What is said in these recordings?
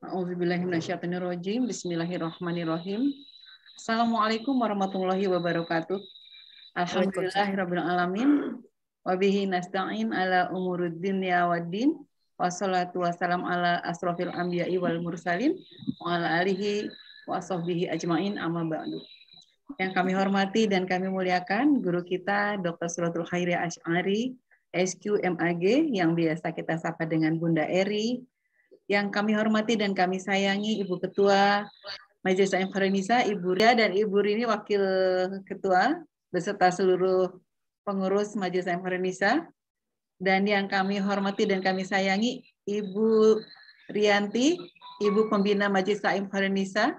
A'udzubillahiminasyaitonirrajim. Bismillahirrahmanirrahim. Assalamualaikum warahmatullahi wabarakatuh. Alhamdulillahirabbil alamin. Wa bihi nasta'in ala umuruddin ya waddin. Wassalatu wassalam ala asrofil anbiya'i wal mursalin wa ala alihi wa sahbihi ajmain amma ba'du. Yang kami hormati dan kami muliakan guru kita Dr. Suratul Khairi Asy'ari, SQMAG, yang biasa kita sapa dengan Bunda Eri. Yang kami hormati dan kami sayangi Ibu Ketua Majelis Ta'lim Indonesia, Ibu Ria, dan Ibu Rini Wakil Ketua beserta seluruh pengurus Majelis Ta'lim Indonesia. Dan yang kami hormati dan kami sayangi Ibu Rianti, Ibu Pembina Majelis Ta'lim Indonesia.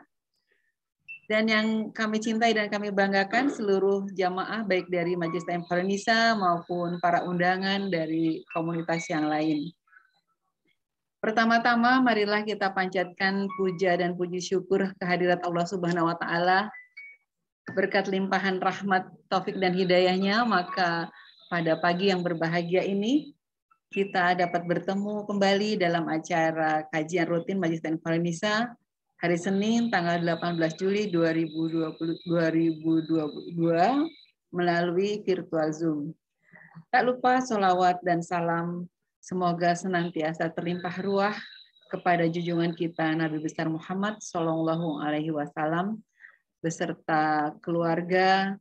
Dan yang kami cintai dan kami banggakan seluruh jamaah baik dari Majelis Ta'lim Indonesia maupun para undangan dari komunitas yang lain. Pertama-tama, marilah kita panjatkan puja dan puji syukur kehadirat Allah Subhanahu wa Ta'ala. Berkat limpahan rahmat, taufik, dan hidayahnya, maka pada pagi yang berbahagia ini, kita dapat bertemu kembali dalam acara kajian rutin Majelis Ta'lim Indonesia hari Senin, tanggal 18 Juli 2022 melalui virtual Zoom. Tak lupa sholawat dan salam semoga senantiasa terlimpah ruah kepada junjungan kita Nabi besar Muhammad Shallallahu Alaihi Wasallam beserta keluarga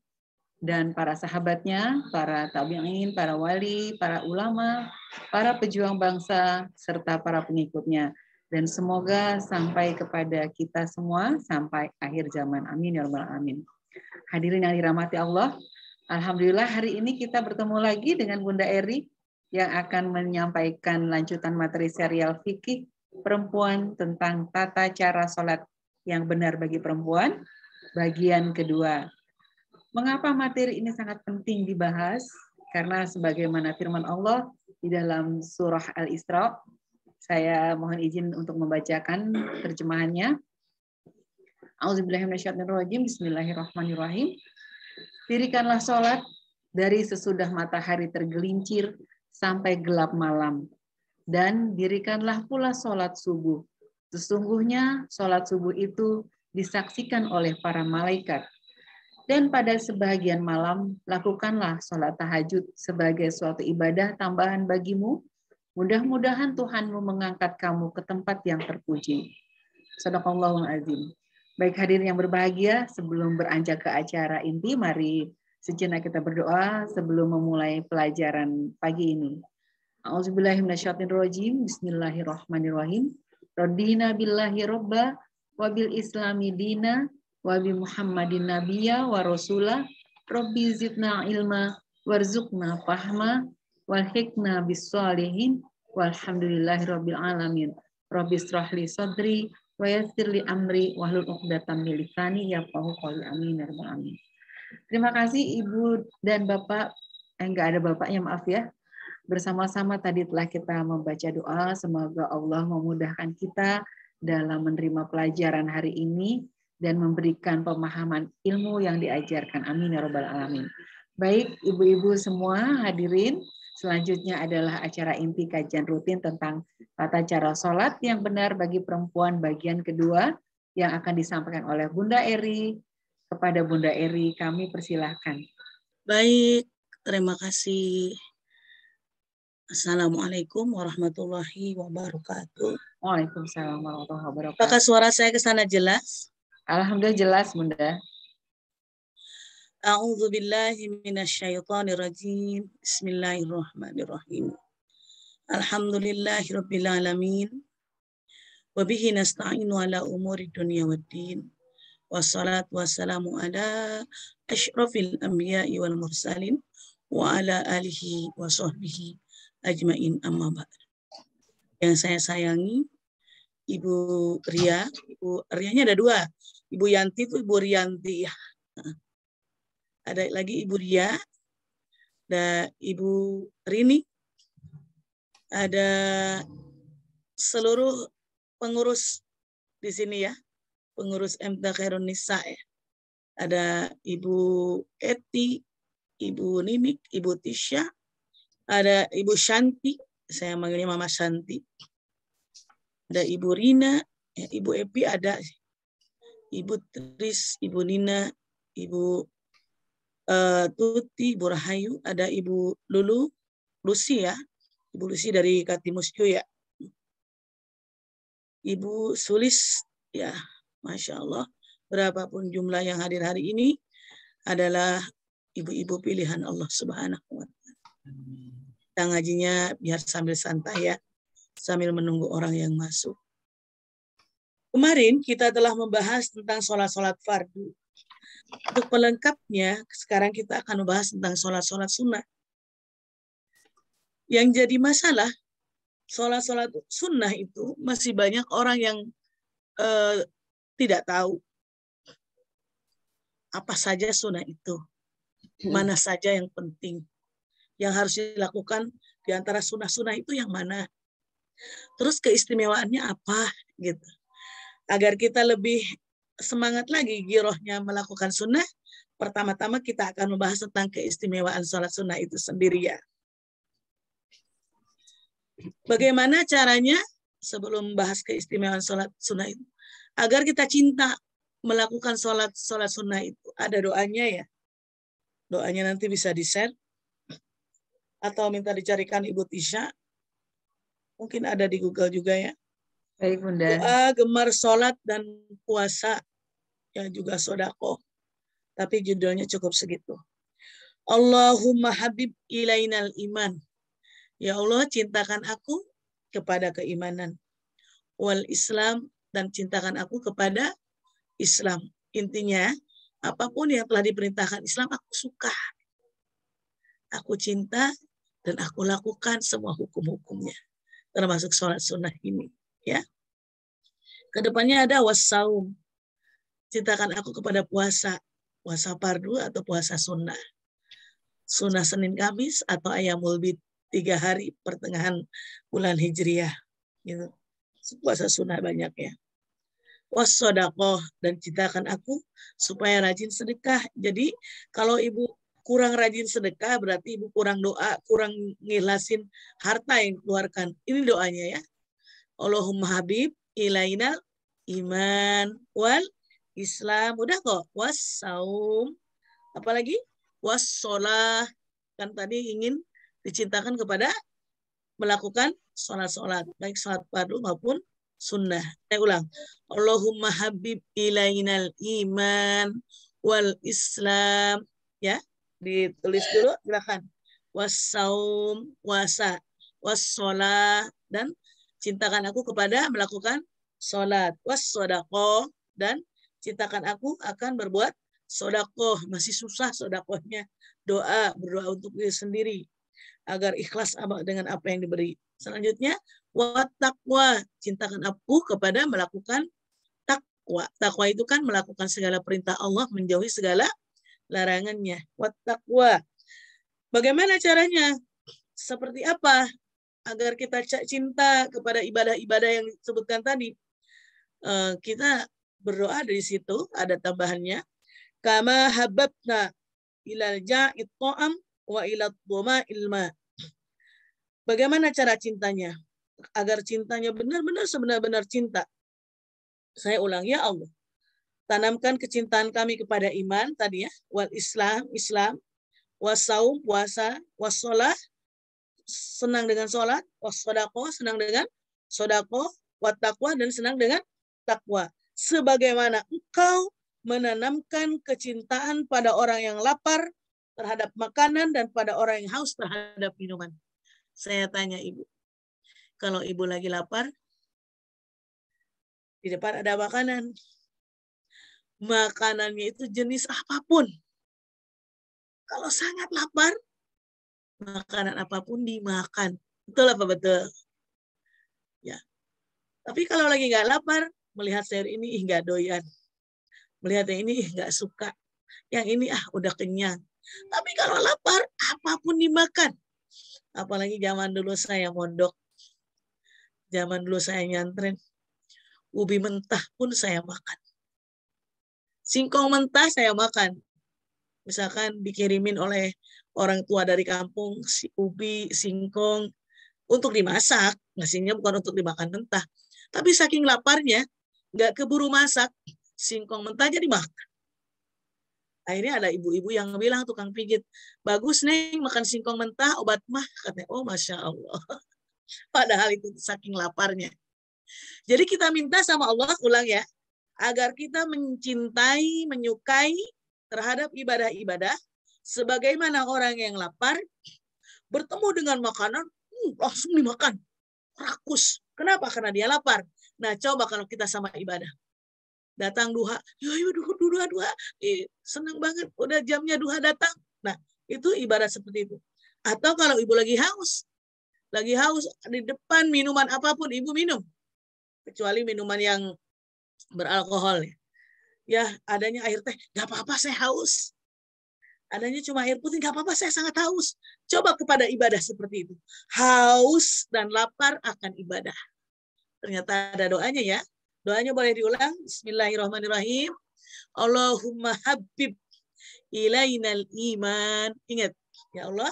dan para sahabatnya, para tabi'in, para wali, para ulama, para pejuang bangsa serta para pengikutnya. Dan semoga sampai kepada kita semua sampai akhir zaman. Amin ya rabbal alamin. Hadirin yang dirahmati Allah, alhamdulillah hari ini kita bertemu lagi dengan Bunda Eri yang akan menyampaikan lanjutan materi serial fikih perempuan tentang tata cara sholat yang benar bagi perempuan, bagian kedua. Mengapa materi ini sangat penting dibahas? Karena sebagaimana firman Allah di dalam surah Al-Isra, saya mohon izin untuk membacakan terjemahannya. A'udzubillahiminasyaitonirrajim. Bismillahirrahmanirrahim. Dirikanlah sholat dari sesudah matahari tergelincir sampai gelap malam. Dan dirikanlah pula sholat subuh. Sesungguhnya sholat subuh itu disaksikan oleh para malaikat. Dan pada sebahagian malam, lakukanlah sholat tahajud sebagai suatu ibadah tambahan bagimu. Mudah-mudahan Tuhanmu mengangkat kamu ke tempat yang terpuji. Shadaqallahul azim. Baik hadirin yang berbahagia, sebelum beranjak ke acara inti, mari sejenak kita berdoa sebelum memulai pelajaran pagi ini. A'udzubillahiminasyaitonirrajim. Bismillahirrahmanirrahim. Radina billahi robba wa bil islami dina wa bi Muhammadin nabiyya wa rasula. Rabbi zidna ilma warzuqna fahma walhiqna bis sholihin walhamdulillahirabbil alamin. Rabbi israh li sadri wa yassir li amri wahlul 'uqdatam min lisani yafqahu qawli. Amin ya rabbal alamin. Terima kasih Ibu dan Bapak, enggak ada Bapaknya, maaf ya. Bersama-sama tadi telah kita membaca doa, semoga Allah memudahkan kita dalam menerima pelajaran hari ini dan memberikan pemahaman ilmu yang diajarkan. Amin ya rabbal alamin. Baik, ibu-ibu semua hadirin, selanjutnya adalah acara inti kajian rutin tentang tata cara sholat yang benar bagi perempuan bagian kedua yang akan disampaikan oleh Bunda Eri. Kepada Bunda Eri, kami persilahkan. Baik, terima kasih. Assalamualaikum warahmatullahi wabarakatuh. Waalaikumsalam warahmatullahi wabarakatuh. Apakah suara saya ke sana jelas? Alhamdulillah jelas, Bunda. A'udzu billahi minasyaitonir rajim. Bismillahirrahmanirrahim. Alhamdulillahirabbil alamin. Wa bihi nasta'inu ala umuri dunya waddin. Wassalatu wassalamu ala asyrafil anbiya'i wal mursalin wa ala alihi wa sahbihi ajmain amma ba'd. Yang saya sayangi Ibu Ria, Ibu Rianya ada dua. Ibu Yanti itu Ibu Rianti ya. Ada lagi Ibu Ria, ada Ibu Rini, ada seluruh pengurus di sini ya. Pengurus MTA Khairun Nisa ya. Ada Ibu Eti, Ibu Ninik, Ibu Tisha, ada Ibu Shanti, saya manggilnya Mama Shanti. Ada Ibu Rina, Ya, Ibu Epi ada, Ibu Tris, Ibu Nina, Ibu Tuti, Ibu Rahayu, ada Ibu Lulu, Lucy ya, Ibu Lucy dari Katimusku ya, Ibu Sulis ya, Masya Allah, berapapun jumlah yang hadir hari ini adalah ibu-ibu pilihan Allah Subhanahu wa Ta'ala. Kita ngajinya biar sambil santai ya, sambil menunggu orang yang masuk. Kemarin kita telah membahas tentang sholat-sholat fardu. Untuk pelengkapnya, sekarang kita akan membahas tentang sholat-sholat sunnah. Yang jadi masalah, sholat-sholat sunnah itu masih banyak orang yang tidak tahu apa saja sunnah itu. Mana saja yang penting. Yang harus dilakukan di antara sunnah-sunnah itu yang mana. Terus keistimewaannya apa gitu. Agar kita lebih semangat lagi girohnya melakukan sunnah, pertama-tama kita akan membahas tentang keistimewaan sholat sunnah itu sendiri ya. Bagaimana caranya sebelum membahas keistimewaan sholat sunnah itu? Agar kita cinta melakukan sholat sunnah itu. Ada doanya ya. Doanya nanti bisa di-share. Atau minta dicarikan Ibu Tisha. Mungkin ada di Google juga ya. Baik, Bunda. Doa gemar sholat dan puasa. Yang juga sodako. Tapi judulnya cukup segitu. Allahumma habib ilainal iman. Ya Allah, cintakan aku kepada keimanan. Wal Islam, dan cintakan aku kepada Islam. Intinya, apapun yang telah diperintahkan Islam, aku suka. Aku cinta dan aku lakukan semua hukum-hukumnya. Termasuk sholat sunnah ini. Ya. Kedepannya ada wassaum. Cintakan aku kepada puasa. Puasa fardu atau puasa sunnah. Sunnah Senin Kamis atau Ayyamul Bid. 3 hari pertengahan bulan Hijriah. Gitu. Puasa sunnah banyak ya. Wassodaqoh, dan cintakan aku supaya rajin sedekah. Jadi kalau ibu kurang rajin sedekah berarti ibu kurang doa, kurang ngilasin harta yang dikeluarkan. Ini doanya ya. Allahumma habib ilainal iman wal Islam. Udah kok. Wassaum. Apalagi? Wassolah. Kan tadi ingin dicintakan kepada melakukan sholat-sholat. Baik sholat fardu maupun sunnah. Saya ulang. Allahumma habib ilainal iman wal Islam. Ya. Ditulis dulu. Silakan. Wassaum. Puasa. Wassolah. Dan cintakan aku kepada melakukan sholat. Wassodaqoh. Dan cintakan aku akan berbuat sodakoh. Masih susah sodakohnya. Doa, berdoa untuk diri sendiri. Agar ikhlas dengan apa yang diberi. Selanjutnya, wattaqwa. Cintakan aku kepada melakukan takwa. Takwa itu kan melakukan segala perintah Allah, menjauhi segala larangannya. Wattaqwa. Bagaimana caranya? Seperti apa? Agar kita cinta kepada ibadah-ibadah yang disebutkan tadi. Kita berdoa dari situ, ada tambahannya. Kama hababna ilal ja'id ta'am wa ila dhoma ilma. Bagaimana cara cintanya? Agar cintanya benar-benar sebenar-benar cinta. Saya ulang, ya Allah. Tanamkan kecintaan kami kepada iman tadi ya. Wal Islam, wasaum, puasa, wassolah, senang dengan sholat, wassodaqoh, senang dengan sodaqoh, wattaqwa, dan senang dengan takwa. Sebagaimana engkau menanamkan kecintaan pada orang yang lapar terhadap makanan dan pada orang yang haus terhadap minuman. Saya tanya ibu, kalau ibu lagi lapar, di depan ada makanan. Makanannya itu jenis apapun. Kalau sangat lapar, makanan apapun dimakan. Betul apa betul? Ya. Tapi kalau lagi nggak lapar, melihat sayur ini nggak doyan. Melihat yang ini nggak suka. Yang ini udah kenyang. Tapi kalau lapar, apapun dimakan. Apalagi zaman dulu saya mondok. Zaman dulu saya nyantren. Ubi mentah pun saya makan. Singkong mentah saya makan. Misalkan dikirimin oleh orang tua dari kampung, ubi, singkong, untuk dimasak. Nasinya bukan untuk dimakan mentah. Tapi saking laparnya, nggak keburu masak, singkong mentah jadi makan. Akhirnya ada ibu-ibu yang bilang, tukang pijit, bagus Neng makan singkong mentah, obat mah. Katanya, oh Masya Allah. Padahal itu saking laparnya. Jadi kita minta sama Allah, ulang ya, agar kita mencintai, menyukai terhadap ibadah-ibadah, sebagaimana orang yang lapar, bertemu dengan makanan, langsung dimakan. Rakus. Kenapa? Karena dia lapar. Nah, coba kalau kita sama ibadah. Datang duha, duha. Senang banget, udah jamnya duha datang. Nah, itu ibarat seperti itu. Atau kalau ibu lagi haus di depan minuman apapun ibu minum, kecuali minuman yang beralkohol. Ya, adanya air teh, nggak apa-apa saya haus. Adanya cuma air putih, nggak apa-apa saya sangat haus. Coba kepada ibadah seperti itu. Haus dan lapar akan ibadah. Ternyata ada doanya ya. Doanya boleh diulang. Bismillahirrahmanirrahim. Allahumma habib ilainal iman. Ingat, ya Allah,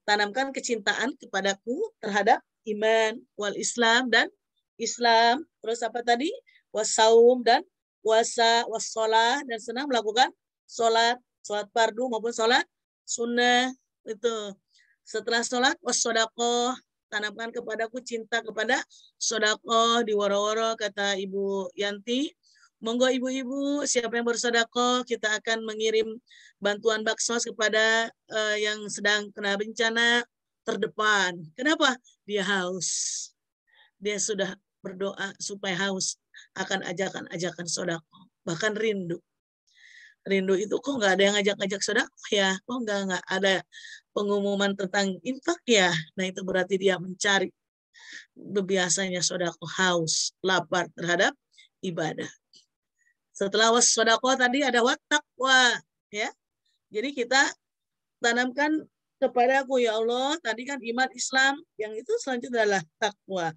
tanamkan kecintaan kepadaku terhadap iman, wal Islam dan Islam. Terus apa tadi? Wasaum dan puasa, wassalah, dan senang melakukan sholat fardu maupun sholat sunnah. Itu. Setelah sholat, wassodakoh, tanamkan kepadaku cinta kepada sodakoh di woro-woro, kata Ibu Yanti. Monggo ibu-ibu, siapa yang bersodakoh, kita akan mengirim bantuan baksos kepada yang sedang kena bencana terdepan. Kenapa? Dia haus. Dia sudah berdoa supaya haus akan ajakan-ajakan sodakoh. Bahkan rindu. Rindu itu kok nggak ada yang ngajak-ngajak sodakoh ya? Kok nggak ada pengumuman tentang infak ya? Nah itu berarti dia mencari biasanya sodakoh, haus, lapar terhadap ibadah. Setelah sodakoh tadi ada takwa, ya. Jadi kita tanamkan kepadaku ya Allah. Tadi kan iman Islam, yang itu selanjutnya adalah takwa.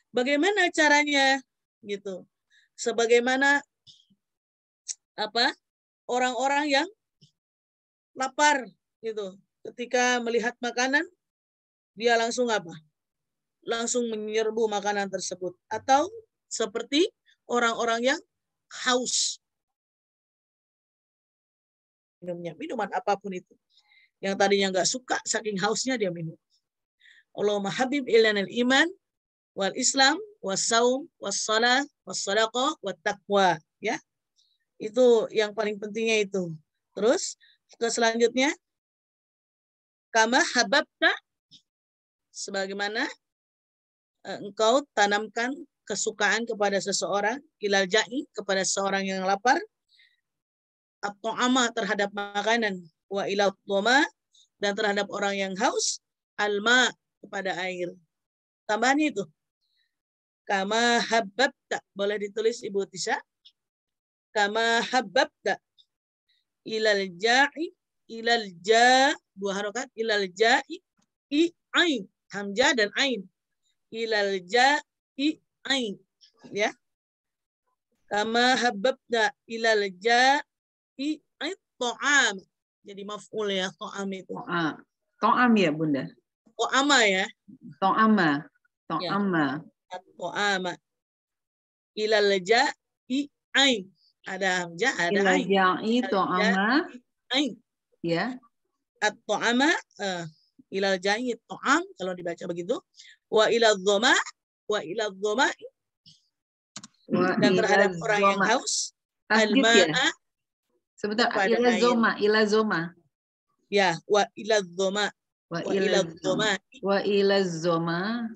Bagaimana caranya? Gitu. Sebagaimana orang-orang yang lapar gitu. Ketika melihat makanan, dia langsung langsung menyerbu makanan tersebut. Atau seperti orang-orang yang haus. Minuman apapun itu. Yang tadinya nggak suka, saking hausnya dia minum. Allahumma habib ilanil iman, wal Islam, wassaum, wassalah, wassadaqah, wattaqwa. Ya. Itu yang paling pentingnya itu. Terus, ke selanjutnya, kama hababta, sebagaimana engkau tanamkan kesukaan kepada seseorang, ilal ja'i, kepada seorang yang lapar, atau ama terhadap makanan, wa ilal dhoma, dan terhadap orang yang haus, alma, kepada air. Tambahannya itu, kama hababta, boleh ditulis Ibu Tisha, kama hababta, ilal ja'i, ilal ja, dua harokat, ilal ja'i, i, ain, hamzah dan ain, ilal ja'i, ain, ya. Kama hababna ilal ja'i, ain, to'am. Jadi maf'ul ya, to'am itu. To'am ya Bunda? To'ama ya. To'ama. Ya. To'ama. To'ama. Ilal ja'i, ain. Ada hamzah, ada ain. Ilal ja'i, to'ama. Ain. Ya. At-to'ama, ilal ja'i, to'am, kalau dibaca begitu. Wa ilal dhoma, wa ilal dhoma, dan terhadap orang yang haus, al-ma'a. Ya? Sebentar, ila zoma. Ya, wa ila dhoma. Wa ila zoma. Wa ila zoma.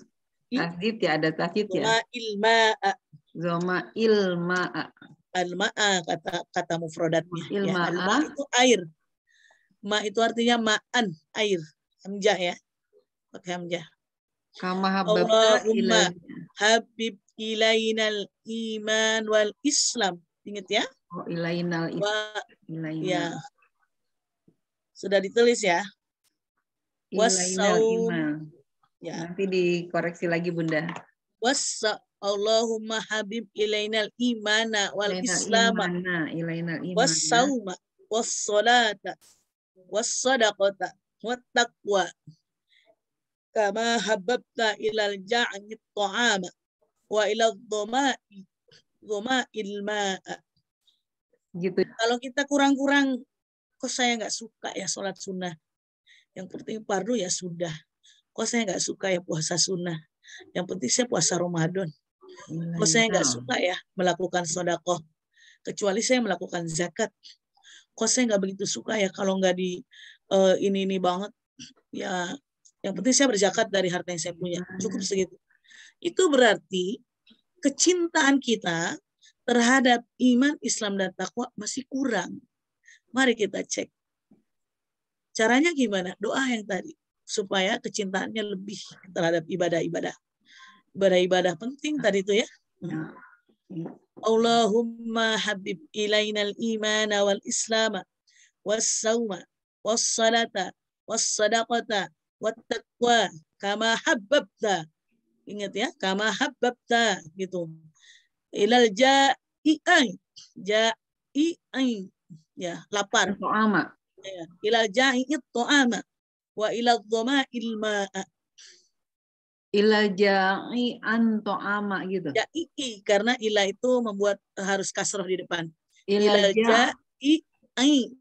Tasdid ya, ada tasdid ya. Zoma ilma'a. Zoma ilma'a. Al-ma'a kata mufradatnya. Ilma'a. Ya, al-ma' itu air. Ma itu artinya ma'an, air. Hamzah ya. Pakai hamzah. Kama Allahumma habib ilainal iman wal Islam. Ingat ya? Oh, ilainal Islam. Ya. Sudah ditulis ya? Wasaum. Ya. Nanti dikoreksi lagi Bunda. Allahumma habib ilainal imana wal islama. Ilainal imana. Wassauma wassalata wassadaqata wattaqwa. Kama hababta ilal ja'ni ta'ama wa ilal dhama'i dhoma ilma. Gitu. Kalau kita kurang-kurang, kok saya nggak suka ya sholat sunnah. Yang penting fardu ya sudah. Kok saya nggak suka ya puasa sunnah. Yang penting saya puasa Ramadan. Kok saya nggak suka ya melakukan sedekah. Kecuali saya melakukan zakat. Kok saya nggak begitu suka ya kalau nggak di ini banget. Ya, yang penting saya berzakat dari harta yang saya punya. Cukup segitu. Itu berarti kecintaan kita terhadap iman, Islam, dan takwa masih kurang. Mari kita cek. Caranya gimana? Doa yang tadi. Supaya kecintaannya lebih terhadap ibadah-ibadah. Ibadah-ibadah penting tadi itu ya. Allahumma habib ilainal imana wal islama was sawma was salata was sadaqata wat taqwa kama habbabta. Ingat ya, kama habbabta gitu. Ilal ja'i'ai. Ja'i'ai. Ya, lapar. To'ama. Ya. Ilal ja'i'it to'ama. Wa ilal dhoma'il ma'a. Ila ja'i'an to'ama gitu. Ja'i'i. Karena ila itu membuat harus kasroh di depan. Ila Ilal ja'i'ai.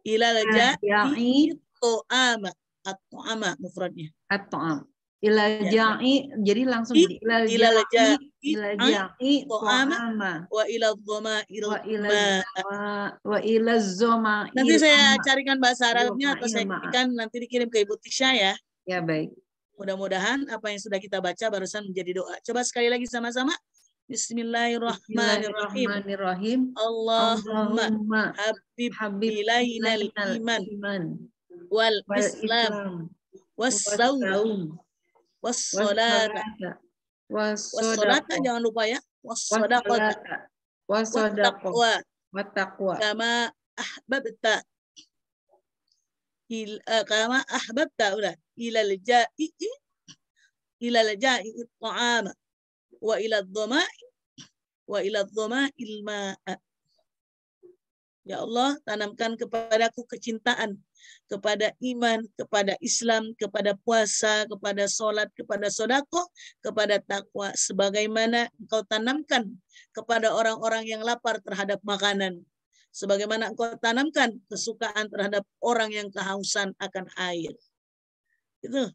Ilal ja'i'it to'ama. At-to'ama mufradnya. At-to'am. Ila ja'i, jadi langsung jadi ilal ja'i to'ama. Wa ilal dhoma'il ma'a. Wa ila zoma. Nanti saya carikan bahasa Arabnya atau saya kirimkan nanti dikirim ke Ibu Tisha ya. Ya baik. Mudah-mudahan apa yang sudah kita baca barusan menjadi doa. Coba sekali lagi sama-sama. Bismillahirrahmanirrahim. Allahumma habib ilainal iman wal islam was-saum was-salata. Was-salata jangan lupa ya. Was-sadaqata. Was-taqwa. Kama ahbabta. Kama ahbabta ulah ilal ja'i'i ta'ama wa ila dhoma'il ma'a. Ya Allah, tanamkan kepadaku kecintaan kepada iman, kepada Islam, kepada puasa, kepada sholat, kepada sedekah, kepada takwa, sebagaimana Engkau tanamkan kepada orang-orang yang lapar terhadap makanan, sebagaimana Engkau tanamkan kesukaan terhadap orang yang kehausan akan air. Itu.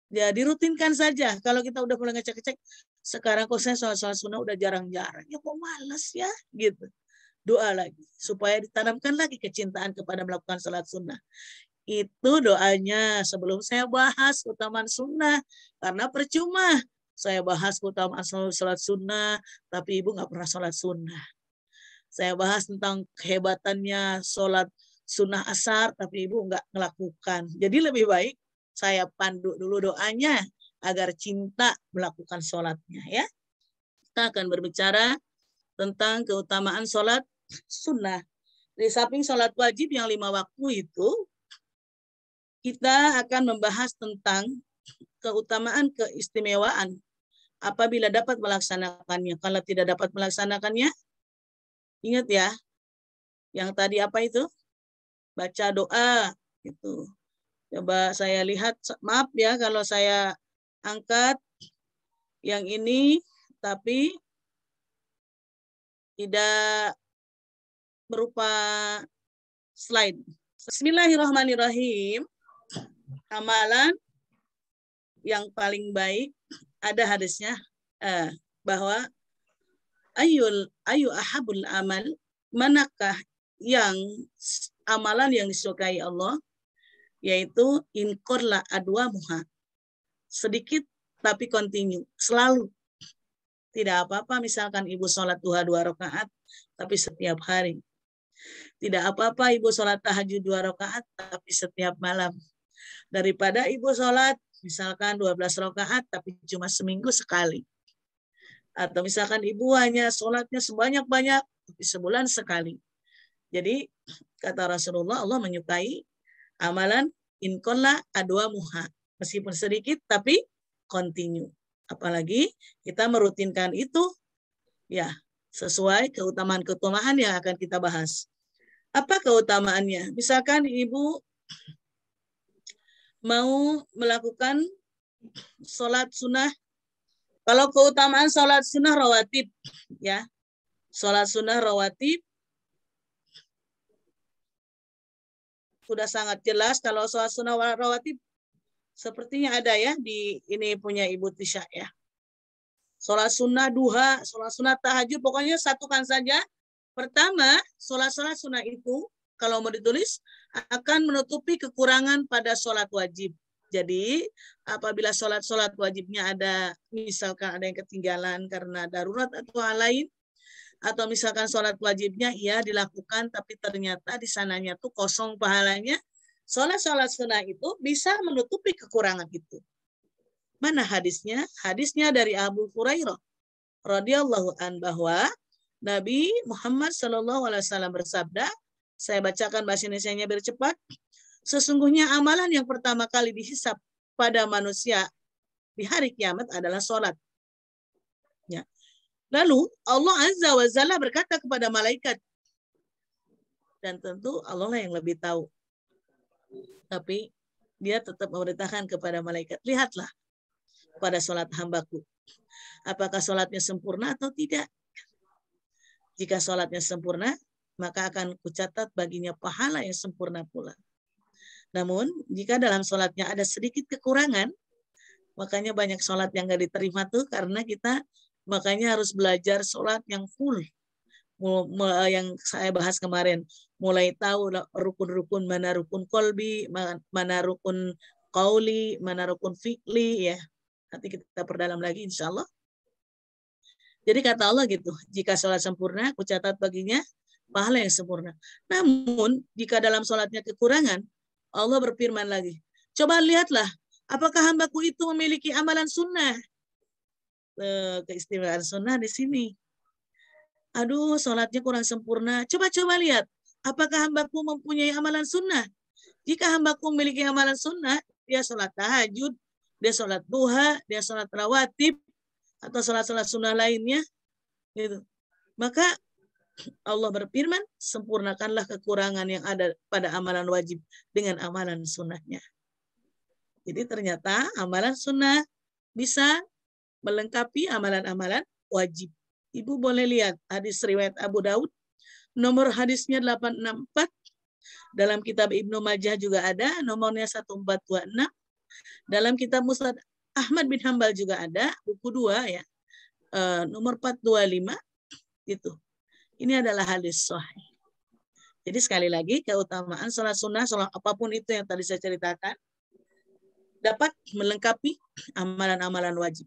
Ya, dirutinkan saja. Kalau kita udah mulai ngecek-ngecek, sekarang kok saya sholat sunnah udah jarang-jarang. Ya kok malas ya, gitu. Doa lagi supaya ditanamkan lagi kecintaan kepada melakukan salat sunnah. Itu doanya sebelum saya bahas keutamaan sunnah, karena percuma saya bahas keutamaan salat sunnah tapi ibu nggak pernah salat sunnah. Saya bahas tentang kehebatannya salat sunnah asar tapi ibu nggak melakukan. Jadi lebih baik saya pandu dulu doanya agar cinta melakukan salatnya ya. Kita akan berbicara tentang keutamaan salat sunnah. Di samping sholat wajib yang 5 waktu itu, kita akan membahas tentang keutamaan keistimewaan apabila dapat melaksanakannya. Kalau tidak dapat melaksanakannya, ingat ya, yang tadi apa itu? Baca doa. Gitu. Coba saya lihat, maaf ya kalau saya angkat yang ini, tapi tidak berupa slide. Bismillahirrahmanirrahim. Amalan yang paling baik ada hadisnya bahwa ayu ahabul amal, manakah yang amalan yang disukai Allah, yaitu inqorla adwa muha, sedikit tapi continue, selalu. Tidak apa-apa misalkan ibu sholat duha 2 rakaat tapi setiap hari. Tidak apa-apa ibu sholat tahajud 2 rakaat tapi setiap malam. Daripada ibu sholat misalkan 12 rakaat tapi cuma seminggu sekali. Atau misalkan ibu hanya sholatnya sebanyak-banyak tapi sebulan sekali. Jadi kata Rasulullah, Allah menyukai amalan inqalla adwa muha. Meskipun sedikit tapi continue. Apalagi kita merutinkan itu ya sesuai keutamaan-keutamaan yang akan kita bahas. Apa keutamaannya? Misalkan ibu mau melakukan sholat sunnah. Kalau keutamaan sholat sunnah rawatib, ya Sholat sunnah rawatib sudah sangat jelas. Kalau sholat sunnah rawatib sepertinya ada ya di ini punya Ibu Tisha ya. Sholat sunnah duha, sholat sunnah tahajud, pokoknya satukan saja. Pertama, sholat sunnah itu kalau mau ditulis akan menutupi kekurangan pada sholat wajib. Jadi apabila sholat wajibnya ada, misalkan ada yang ketinggalan karena darurat atau hal lain, atau misalkan sholat wajibnya ya dilakukan tapi ternyata di sananya tuh kosong pahalanya, sholat sunnah itu bisa menutupi kekurangan itu. Mana hadisnya? Hadisnya dari Abu Hurairah radhiyallahu an bahwa Nabi Muhammad SAW bersabda, saya bacakan bahasa Indonesianya biar cepat. Sesungguhnya amalan yang pertama kali dihisab pada manusia di hari kiamat adalah sholat. Ya. Lalu Allah Azza wa Jalla berkata kepada malaikat, dan tentu Allah lah yang lebih tahu. Tapi dia tetap memerintahkan kepada malaikat, lihatlah pada sholat hambaku. Apakah sholatnya sempurna atau tidak? Jika sholatnya sempurna, maka akan kucatat baginya pahala yang sempurna pula. Namun, jika dalam sholatnya ada sedikit kekurangan, makanya banyak sholat yang nggak diterima tuh karena kita makanya harus belajar sholat yang full. Yang saya bahas kemarin, mulai tahu rukun-rukun, mana rukun kolbi, mana rukun qauli, mana rukun fi'li ya. Nanti kita perdalam lagi insya Allah. Jadi kata Allah gitu, jika sholat sempurna, aku catat baginya pahala yang sempurna. Namun, jika dalam sholatnya kekurangan, Allah berfirman lagi, coba lihatlah, apakah hambaku itu memiliki amalan sunnah? Keistimewaan sunnah di sini. Aduh, sholatnya kurang sempurna. Coba lihat, apakah hambaku mempunyai amalan sunnah? Jika hambaku memiliki amalan sunnah, dia sholat tahajud, dia sholat duha, dia sholat rawatib, atau sholat-sholat sunnah lainnya, gitu. Maka Allah berfirman, sempurnakanlah kekurangan yang ada pada amalan wajib dengan amalan sunnahnya. Jadi ternyata amalan sunnah bisa melengkapi amalan-amalan wajib. Ibu boleh lihat hadis riwayat Abu Daud, nomor hadisnya 864, dalam kitab Ibnu Majah juga ada, nomornya 1426, dalam kitab Musnad Ahmad bin Hambal juga ada, buku 2 ya, nomor 425 itu. Ini adalah hadis sahih. Jadi sekali lagi keutamaan sholat sunnah, sholat apapun itu yang tadi saya ceritakan, dapat melengkapi amalan-amalan wajib.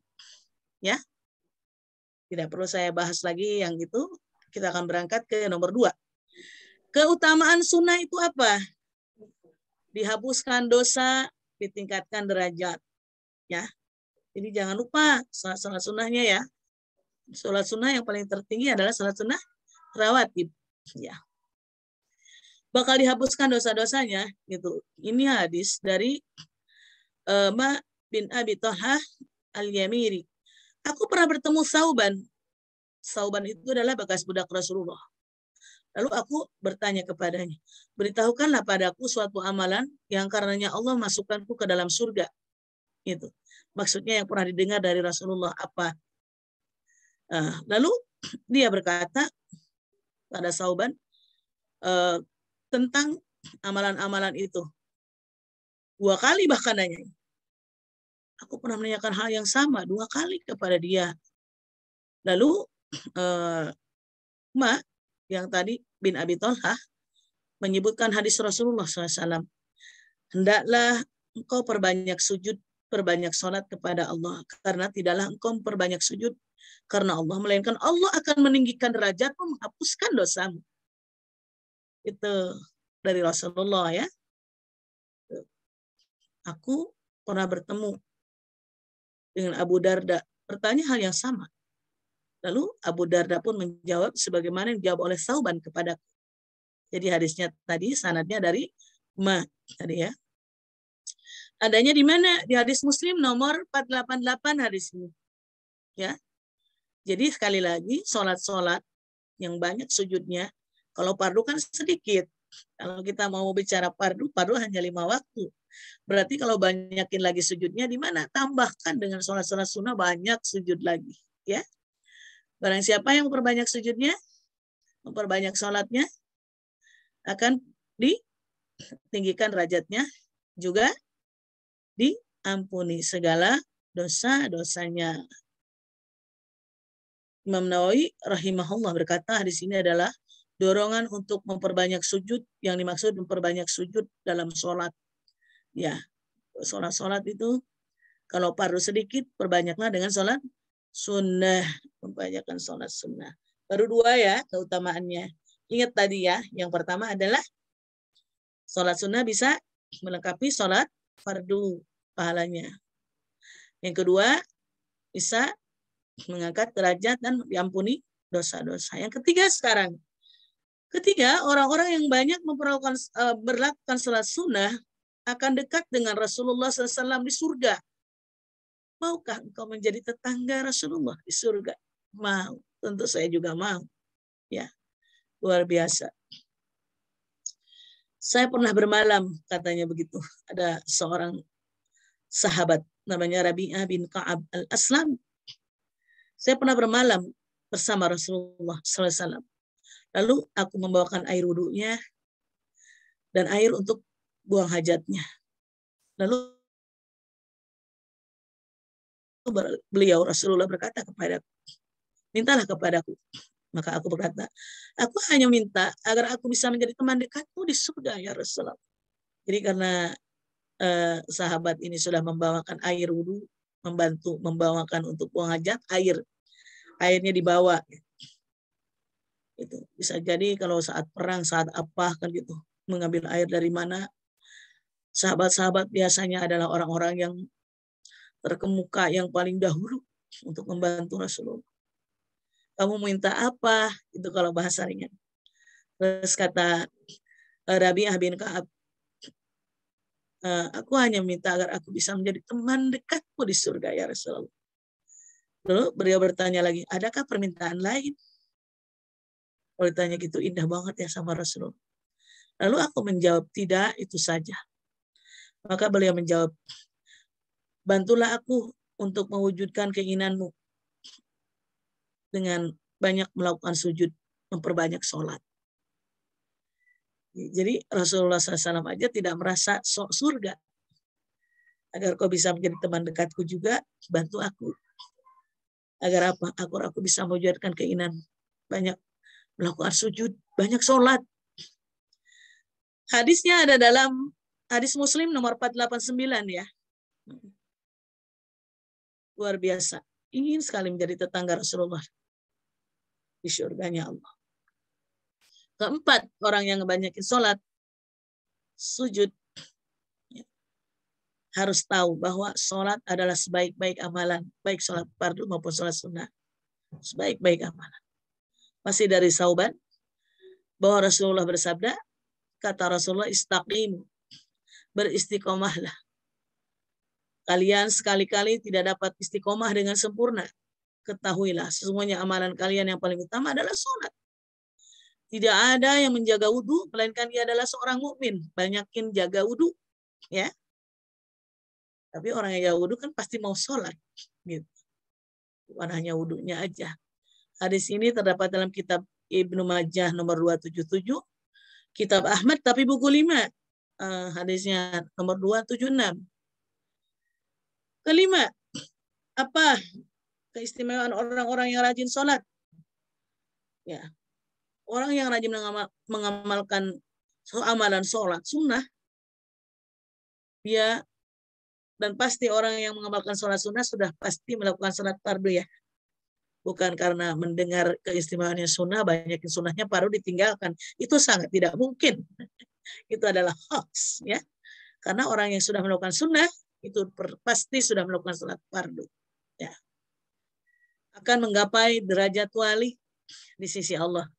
Ya, tidak perlu saya bahas lagi yang itu. Kita akan berangkat ke nomor 2. Keutamaan sunnah itu apa? Dihapuskan dosa, ditingkatkan derajat. Ya. Jadi jangan lupa sholat sunnahnya ya. Sholat sunnah yang paling tertinggi adalah sholat sunnah rawatib. Ya. Bakal dihapuskan dosa-dosanya. Gitu. Ini hadis dari Ma bin Abi Thalhah Al-Yamiri. Aku pernah bertemu Sauban. Sauban itu adalah bekas budak Rasulullah. Lalu aku bertanya kepadanya, beritahukanlah padaku suatu amalan yang karenanya Allah masukkanku ke dalam surga. Itu. Maksudnya yang pernah didengar dari Rasulullah apa? Lalu dia berkata pada Sauban tentang amalan-amalan itu. 2 kali bahkan nanya. Aku pernah menanyakan hal yang sama 2 kali kepada dia. Lalu Ma yang tadi bin Abi Thalhah menyebutkan hadis Rasulullah SAW. Hendaklah engkau perbanyak sujud, perbanyak sholat kepada Allah. Karena tidaklah engkau perbanyak sujud karena Allah, melainkan Allah akan meninggikan derajatmu, menghapuskan dosamu. Itu dari Rasulullah ya. Aku pernah bertemu dengan Abu Darda, bertanya hal yang sama. Lalu Abu Darda pun menjawab sebagaimana yang dijawab oleh Sauban kepadaku. Jadi hadisnya tadi sanadnya dari Ma tadi ya. Adanya di mana? Di hadis Muslim nomor 488 hadis ini. Ya. Jadi sekali lagi sholat-sholat yang banyak sujudnya, kalau fardu kan sedikit. Kalau kita mau bicara fardu hanya 5 waktu. Berarti kalau banyakin lagi sujudnya di mana? Tambahkan dengan sholat-sholat sunnah banyak sujud lagi. Ya. Barang siapa yang memperbanyak sujudnya, memperbanyak sholatnya akan ditinggikan derajatnya, juga diampuni segala dosa-dosanya. Imam Nawawi rahimahullah berkata, hadis ini adalah dorongan untuk memperbanyak sujud. Yang dimaksud memperbanyak sujud dalam sholat. Ya, sholat itu kalau fardu sedikit, perbanyaklah dengan sholat sunnah. Memperbanyakan sholat sunnah. Baru 2 ya keutamaannya. Ingat tadi ya, yang pertama adalah sholat sunnah bisa melengkapi sholat fardu pahalanya. Yang kedua, bisa mengangkat derajat dan diampuni dosa-dosa. Yang ketiga sekarang. Ketiga, orang-orang yang banyak berlakukan sholat sunnah akan dekat dengan Rasulullah SAW di surga. Maukah engkau menjadi tetangga Rasulullah di surga? Mau. Tentu saya juga mau. Ya, luar biasa. Saya pernah bermalam, katanya begitu. Ada seorang sahabat namanya Rabi'ah bin Ka'ab al-Aslam. Saya pernah bermalam bersama Rasulullah SAW. Lalu aku membawakan air wudhunya dan air untuk buang hajatnya. Lalu beliau Rasulullah berkata kepadaku, mintalah kepadaku. Maka aku berkata, aku hanya minta agar aku bisa menjadi teman dekatmu di surga ya Rasulullah. Jadi karena sahabat ini sudah membawakan air wudhu, membantu membawakan untuk buang hajat, airnya dibawa. Itu bisa jadi kalau saat perang, saat apa kan gitu, mengambil air dari mana. Sahabat-sahabat biasanya adalah orang-orang yang terkemuka yang paling dahulu untuk membantu Rasulullah. Kamu minta apa? Itu kalau bahasa ringan. Terus kata Rabi'ah bin Ka'ab, aku hanya minta agar aku bisa menjadi teman dekatmu di surga ya Rasulullah. Lalu beliau bertanya lagi, adakah permintaan lain? Kalau ditanya gitu, indah banget ya sama Rasulullah. Lalu aku menjawab, tidak, itu saja. Maka beliau menjawab, bantulah aku untuk mewujudkan keinginanmu dengan banyak melakukan sujud, memperbanyak sholat. Jadi Rasulullah SAW aja tidak merasa sok surga. Agar kau bisa menjadi teman dekatku juga, bantu aku. Agar apa? Agar aku bisa mewujudkan keinginan banyak melakukan sujud, banyak sholat. Hadisnya ada dalam hadis Muslim nomor 489 ya. Luar biasa. Ingin sekali menjadi tetangga Rasulullah di surganya Allah. Keempat, orang yang ngebanyakin sholat, sujud, harus tahu bahwa sholat adalah sebaik-baik amalan, baik sholat fardu maupun sholat sunnah. Sebaik-baik amalan. Masih dari Sauban, bahwa Rasulullah bersabda, kata Rasulullah, istaqimu, beristiqomahlah. Kalian sekali-kali tidak dapat istiqomah dengan sempurna. Ketahuilah, sesungguhnya amalan kalian yang paling utama adalah sholat. Tidak ada yang menjaga wudhu, melainkan dia adalah seorang mukmin. Banyakin jaga wudhu, ya. Tapi orang yang jaga wudhu kan pasti mau sholat. Gitu. Bukan hanya wudhunya aja. Hadis ini terdapat dalam kitab Ibnu Majah nomor 277, kitab Ahmad tapi buku 5. Hadisnya nomor 276. Kelima, apa keistimewaan orang-orang yang rajin sholat? Ya, orang yang rajin mengamalkan amalan sholat sunnah, dia dan pasti orang yang mengamalkan sholat sunnah sudah pasti melakukan sholat fardu ya. Bukan karena mendengar keistimewaannya sunnah, banyakin sunnahnya baru ditinggalkan. Itu sangat tidak mungkin. Itu adalah hoax ya. Karena orang yang sudah melakukan sunnah itu pasti sudah melakukan sholat fardu. Ya. Akan menggapai derajat wali di sisi Allah.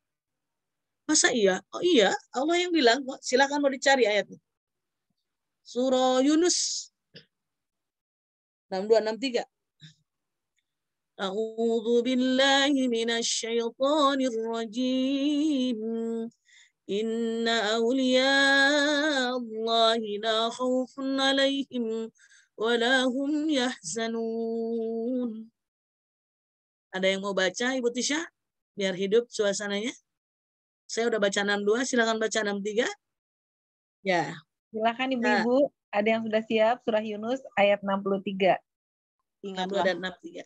Masa iya? Oh iya, Allah yang bilang. Silakan mau dicari ayatnya. Surah Yunus 6263. A'udzu billahi minasy syaithanir rajim. Inna awliya Allahi la khaufun 'alaihim wa la hum yahzanun. Ada yang mau baca Ibu Tisha biar hidup suasananya? Saya udah baca 62, silakan baca 63. Ya. Silakan Ibu-ibu, ada yang sudah siap surah Yunus ayat 63. 62 dan 63.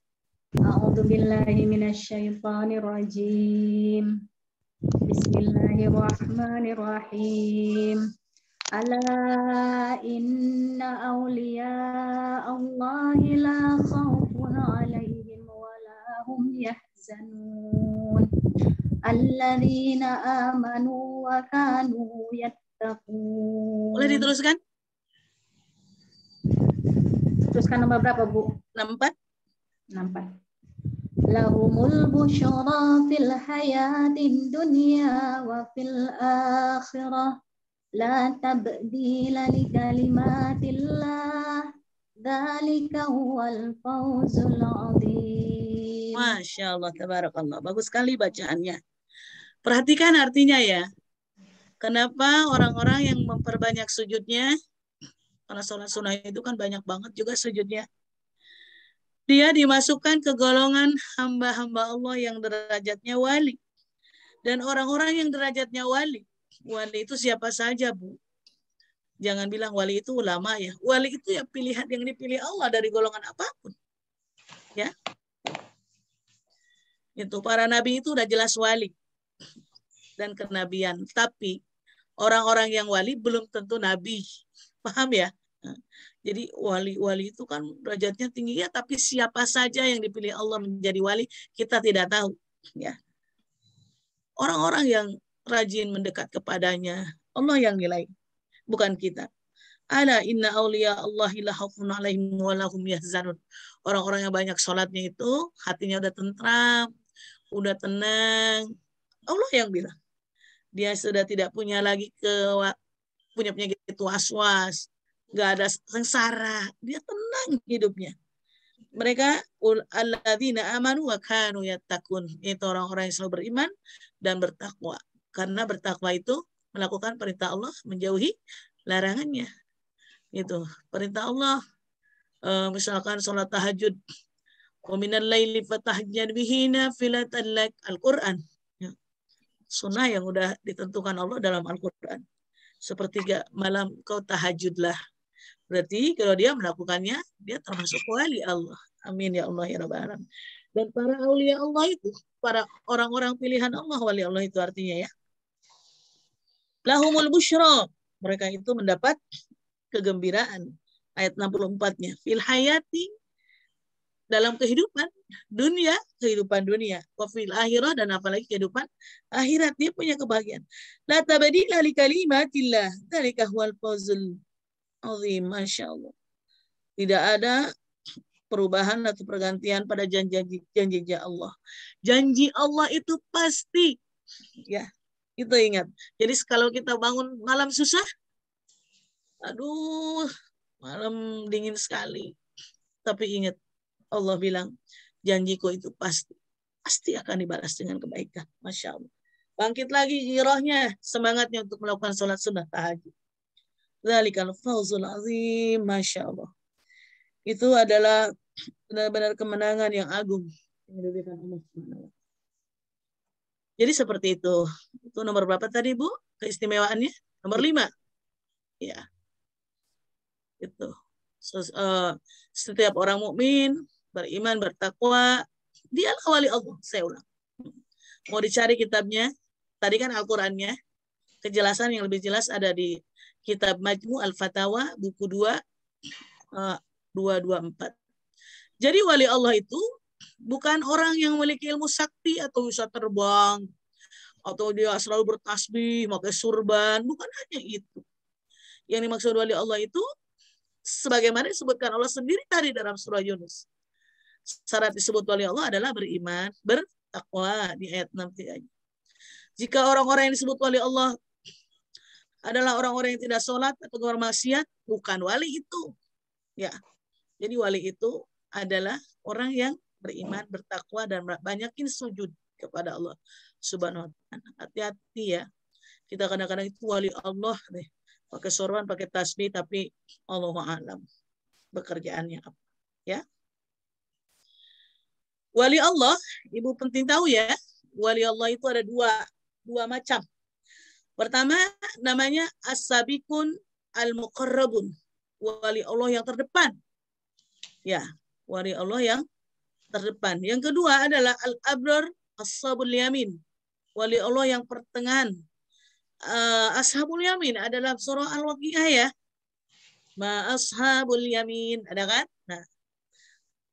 A'udzubillahi minasyaitonirrajim. Bismillahirrahmanirrahim. Ala inna awliya Allahi la khawfun alaihim wa la hum yahzanun. Alladzina amanu wa kanu yattaqun. Boleh diteruskan? Teruskan nomor berapa, Bu? 64. 64. Lahumul busyara fil hayatid dunya wa fil akhirah la tabdila li kalimatillah dzalika huwal fawzul azim. Masya Allah, tabarakallah. Bagus sekali bacaannya. Perhatikan artinya ya. Kenapa orang-orang yang memperbanyak sujudnya, karena sholat sunnah itu kan banyak banget juga sujudnya. Dia dimasukkan ke golongan hamba-hamba Allah yang derajatnya wali. Dan orang-orang yang derajatnya wali itu siapa saja, Bu? Jangan bilang wali itu ulama ya. Wali itu ya pilihan yang dipilih Allah dari golongan apapun. Ya. Itu para nabi itu udah jelas wali dan kenabian. Tapi orang-orang yang wali belum tentu nabi. Paham ya? Jadi wali itu kan derajatnya tinggi ya, tapi siapa saja yang dipilih Allah menjadi wali kita tidak tahu. Ya. Orang-orang yang rajin mendekat kepadanya, Allah yang nilai, bukan kita. Ala inna awliya Allahi la khaufun alaihim wa lahum yahzanun. Orang-orang yang banyak sholatnya itu hatinya udah tentram, udah tenang. Allah yang bilang. Dia sudah tidak punya lagi punya penyakit was-was, nggak ada sengsara, dia tenang hidupnya. Mereka alladzina amanu wa kanu yattaqun, itu orang-orang yang selalu beriman dan bertakwa. Karena bertakwa itu melakukan perintah Allah, menjauhi larangannya. Itu perintah Allah. Misalkan sholat tahajud, wa minal laili fatahajjad bihi nafilatan lak, Al-Qur'an. Sunnah yang udah ditentukan Allah dalam Al-Quran. Sepertiga malam kau tahajudlah. Berarti kalau dia melakukannya, dia termasuk wali Allah. Amin ya Allah ya Rabbal Alamin. Dan para aulia Allah itu, para orang-orang pilihan Allah, wali Allah itu artinya ya. Lahumul busyra. Mereka itu mendapat kegembiraan. Ayat 64-nya. Fil hayati, dalam kehidupan dunia, wa fil akhirah, dan apalagi kehidupan akhirat, dia punya kebahagiaan. La tabdila li kalimatillah dzalika huwal fawzul azim. Masyaallah. Tidak ada perubahan atau pergantian pada janji Allah. Janji Allah itu pasti. Ya, itu ingat. Jadi kalau kita bangun malam susah, aduh, malam dingin sekali. Tapi ingat, Allah bilang, janjiku itu pasti akan dibalas dengan kebaikan. Masya Allah. Bangkit lagi girohnya, semangatnya untuk melakukan sholat sunnah tahajud. Dzalikal fawzul azim. Masya Allah. Itu adalah benar-benar kemenangan yang agung. Jadi seperti itu. Itu nomor berapa tadi, Bu? Keistimewaannya? Nomor 5. Ya. Itu. Setiap orang mukmin beriman, bertakwa, dialah wali Allah. Saya ulang. Mau dicari kitabnya, tadi kan Al-Qurannya, kejelasan yang lebih jelas ada di kitab Majmu' Al-Fatawa, buku 224. Jadi wali Allah itu bukan orang yang memiliki ilmu sakti atau bisa terbang, atau dia selalu bertasbih, pakai surban, bukan hanya itu. Yang dimaksud wali Allah itu, sebagaimana disebutkan Allah sendiri tadi dalam surah Yunus. Syarat disebut wali Allah adalah beriman, bertakwa di ayat 63. Jika orang-orang yang disebut wali Allah adalah orang-orang yang tidak sholat atau bermaksiat, bukan wali itu. Ya, jadi wali itu adalah orang yang beriman, bertakwa, dan banyakin sujud kepada Allah Subhanahu wa ta'ala. Hati-hati ya. Kita kadang-kadang itu wali Allah deh. Pakai sorban, pakai tasbih, tapi Allahu a'lam pekerjaannya apa. Ya. Wali Allah, Ibu penting tahu ya, wali Allah itu ada dua macam Pertama namanya as-sabiqun al-muqarrabun, wali Allah yang terdepan. Ya, wali Allah yang terdepan. Yang kedua adalah al-abrar ashabul yamin, wali Allah yang pertengahan. Ashabul yamin adalah surah Al-Waqiah ya. Ma ashabul yamin, ada kan? Nah,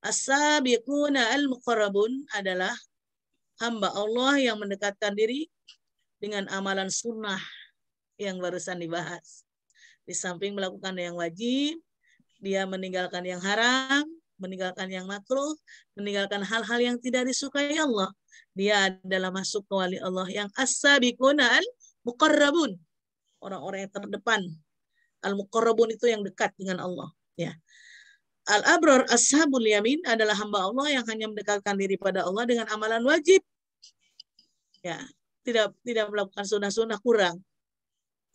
as-sabiquna al-muqarrabun adalah hamba Allah yang mendekatkan diri dengan amalan sunnah yang barusan dibahas. Di samping melakukan yang wajib, dia meninggalkan yang haram, meninggalkan yang makruh, meninggalkan hal-hal yang tidak disukai Allah. Dia adalah masuk ke wali Allah yang as-sabiquna al-muqarrabun, orang-orang yang terdepan. Al-muqarrabun itu yang dekat dengan Allah. Ya. Al-abrar ashabul yamin adalah hamba Allah yang hanya mendekatkan diri pada Allah dengan amalan wajib. Ya, tidak melakukan sunnah-sunnah kurang.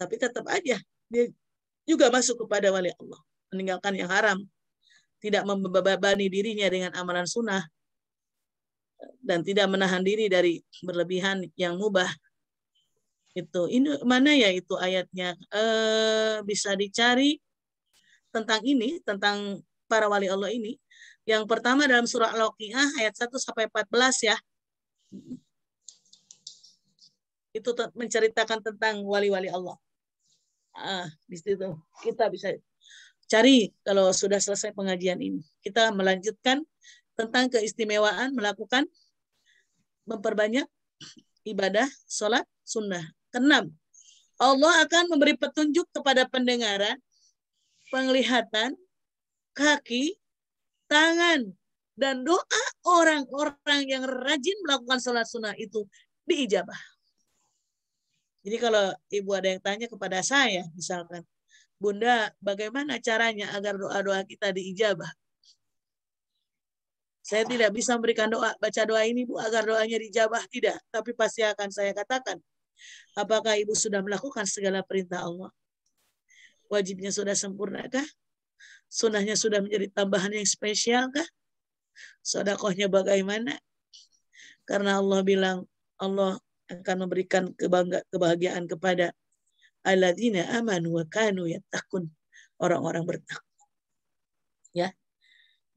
Tapi tetap aja dia juga masuk kepada wali Allah, meninggalkan yang haram, tidak membebani dirinya dengan amalan sunnah, dan tidak menahan diri dari berlebihan yang mubah. Itu ini mana ya itu ayatnya? Bisa dicari tentang ini, tentang para wali Allah ini. Yang pertama dalam surah Al-Waqiah ayat 1 sampai 14 ya. Itu menceritakan tentang wali-wali Allah. Di situ kita bisa cari kalau sudah selesai pengajian ini. Kita melanjutkan tentang keistimewaan melakukan memperbanyak ibadah sholat sunnah. Keenam, Allah akan memberi petunjuk kepada pendengaran, penglihatan, kaki, tangan, dan doa orang-orang yang rajin melakukan sholat sunnah itu diijabah. Jadi kalau ibu ada yang tanya kepada saya, misalkan, Bunda, bagaimana caranya agar doa-doa kita diijabah? Saya tidak bisa memberikan doa, baca doa ini Bu, agar doanya dijabah, tidak. Tapi pasti akan saya katakan, apakah ibu sudah melakukan segala perintah Allah? Wajibnya sudah sempurnakah? Sunnahnya sudah menjadi tambahan yang spesial kah? Sedekahnya bagaimana? Karena Allah bilang, Allah akan memberikan kebahagiaan kepada alladzina amanu wa kanu yattaqun, orang-orang bertakwa. Ya.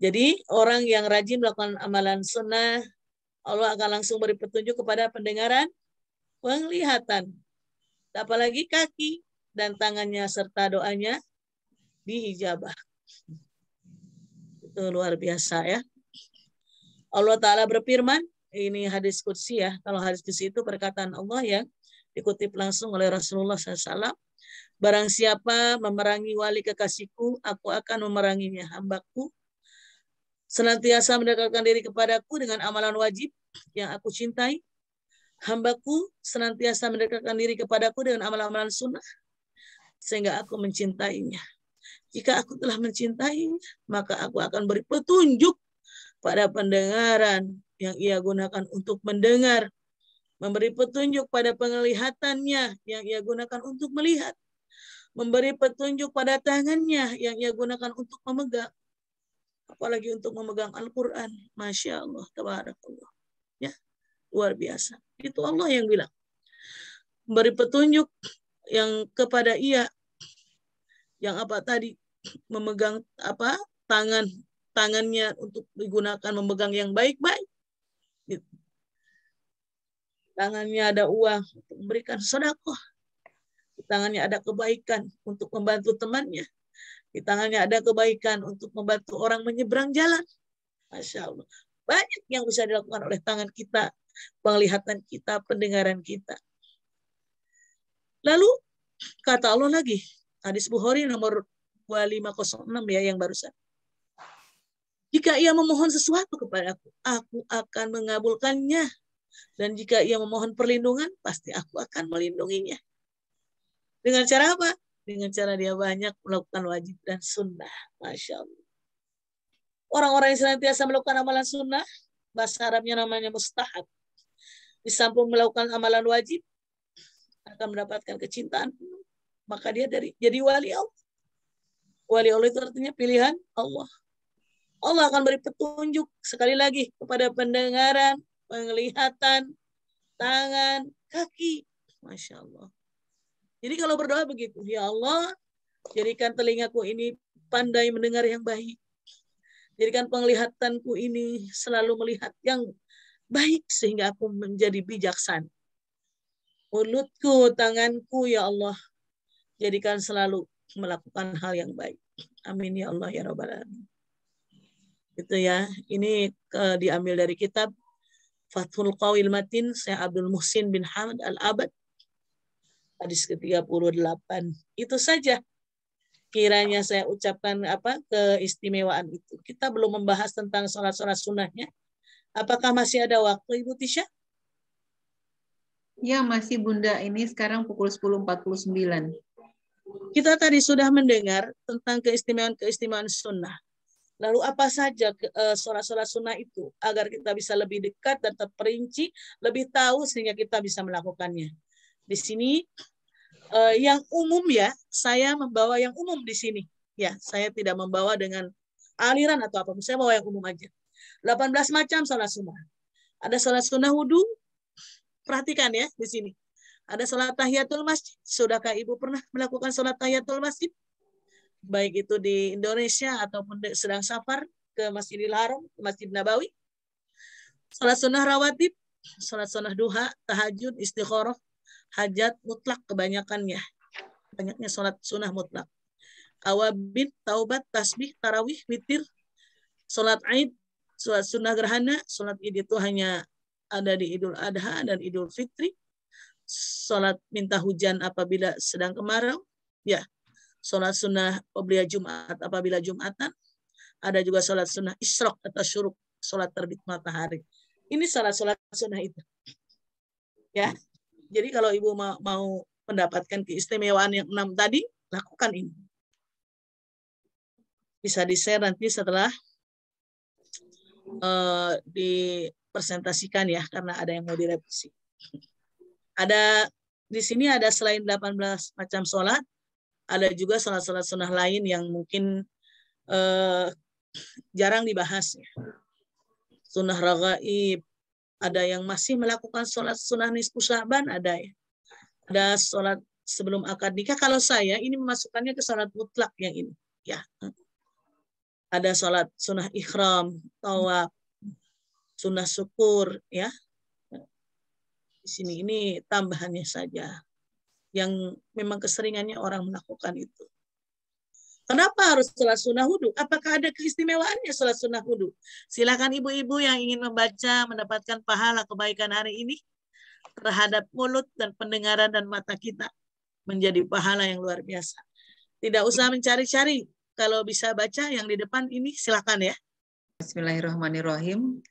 Jadi orang yang rajin melakukan amalan sunnah, Allah akan langsung beri petunjuk kepada pendengaran, penglihatan, apalagi kaki dan tangannya serta doanya diijabah. Itu luar biasa ya. Allah Ta'ala berfirman, ini hadis qudsi ya. Kalau hadis qudsi itu perkataan Allah yang dikutip langsung oleh Rasulullah SAW. Barang siapa memerangi wali kekasihku, aku akan memeranginya. Hambaku senantiasa mendekatkan diri kepadaku dengan amalan wajib yang aku cintai. Hambaku senantiasa mendekatkan diri kepadaku dengan amalan-amalan sunnah, sehingga aku mencintainya. Jika aku telah mencintainya, maka aku akan beri petunjuk pada pendengaran yang ia gunakan untuk mendengar, memberi petunjuk pada penglihatannya yang ia gunakan untuk melihat, memberi petunjuk pada tangannya yang ia gunakan untuk memegang, apalagi untuk memegang Al-Quran. Masya Allah, tabarakallah. Ya, luar biasa. Itu Allah yang bilang. Memberi petunjuk yang kepada ia, yang apa tadi, memegang apa tangannya untuk digunakan memegang yang baik-baik. Gitu. Tangannya ada uang untuk memberikan sedekah. Di tangannya ada kebaikan untuk membantu temannya. Di tangannya ada kebaikan untuk membantu orang menyeberang jalan. Masya Allah. Banyak yang bisa dilakukan oleh tangan kita, penglihatan kita, pendengaran kita. Lalu kata Allah lagi, hadis Bukhari nomor 2506 ya yang barusan. Jika ia memohon sesuatu kepadaku, aku akan mengabulkannya. Dan jika ia memohon perlindungan, pasti aku akan melindunginya. Dengan cara apa? Dengan cara dia banyak melakukan wajib dan sunnah. Masya Allah. Orang-orang yang senantiasa melakukan amalan sunnah, bahasa Arabnya namanya mustahab. Di samping melakukan amalan wajib, akan mendapatkan kecintaan. Maka dia jadi wali Allah. Wali Allah itu artinya pilihan Allah. Allah akan beri petunjuk sekali lagi kepada pendengaran, penglihatan, tangan, kaki. Masya Allah. Jadi kalau berdoa begitu, ya Allah, jadikan telingaku ini pandai mendengar yang baik. Jadikan penglihatanku ini selalu melihat yang baik sehingga aku menjadi bijaksana. Mulutku, tanganku, ya Allah, jadikan selalu melakukan hal yang baik. Amin ya Allah ya Rabbal Alamin. Itu ya, ini diambil dari kitab Fathul Qawil Matin Syekh Abdul Muhsin bin Hamad Al-Abad, hadis ke-38. Itu saja kiranya saya ucapkan keistimewaan itu. Kita belum membahas tentang sholat-sholat sunnahnya. Apakah masih ada waktu, Ibu Tisha? Ya, masih Bunda. Ini sekarang pukul 10.49. Kita tadi sudah mendengar tentang keistimewaan sunnah. Lalu apa saja sholat-sholat sunnah itu agar kita bisa lebih dekat dan terperinci, lebih tahu sehingga kita bisa melakukannya. Di sini yang umum ya, saya membawa yang umum di sini. Ya, saya tidak membawa dengan aliran atau apa, saya bawa yang umum aja. 18 macam sholat sunnah. Ada sholat sunnah wudhu, perhatikan ya di sini. Ada sholat tahiyatul masjid. Sudahkah Ibu pernah melakukan sholat tahiyatul masjid? Baik itu di Indonesia ataupun sedang safar ke Masjidil Haram, ke Masjid Nabawi. Sholat sunnah rawatib, sholat sunnah duha, tahajud, istikharah, hajat mutlak kebanyakannya. Banyaknya sholat sunnah mutlak. Awabin, taubat, tasbih, tarawih, witir, sholat Aid, sholat sunnah gerhana. Sholat Id itu hanya ada di Idul Adha dan Idul Fitri. Sholat minta hujan apabila sedang kemarau. Ya, sholat sunnah qobliyah Jumat apabila Jumatan. Ada juga sholat sunnah isyraq atau syuruk, sholat terbit matahari. Ini sholat-sholat sunnah itu. Ya. Jadi kalau Ibu mau mendapatkan keistimewaan yang 6 tadi, lakukan ini. Bisa di-share nanti setelah dipresentasikan ya, karena ada yang mau direvisi. Ada di sini ada selain 18 macam sholat, ada juga sholat-sholat sunnah lain yang mungkin jarang dibahas. Sunnah raghaib, ada yang masih melakukan sholat sunnah nisfu Sya'ban, ada ya. Ada sholat sebelum akad nikah. Kalau saya ini memasukkannya ke sholat mutlak yang ini. Ya. Ada sholat sunnah ikhram, tawaf, sunnah syukur, ya. Di sini ini tambahannya saja yang memang keseringannya orang melakukan itu. Kenapa harus sholat sunnah wudhu? Apakah ada keistimewaannya sholat sunnah wudhu? Silakan ibu-ibu yang ingin membaca, mendapatkan pahala kebaikan hari ini terhadap mulut dan pendengaran dan mata kita menjadi pahala yang luar biasa. Tidak usah mencari-cari. Kalau bisa baca yang di depan ini, silakan ya. Bismillahirrahmanirrahim.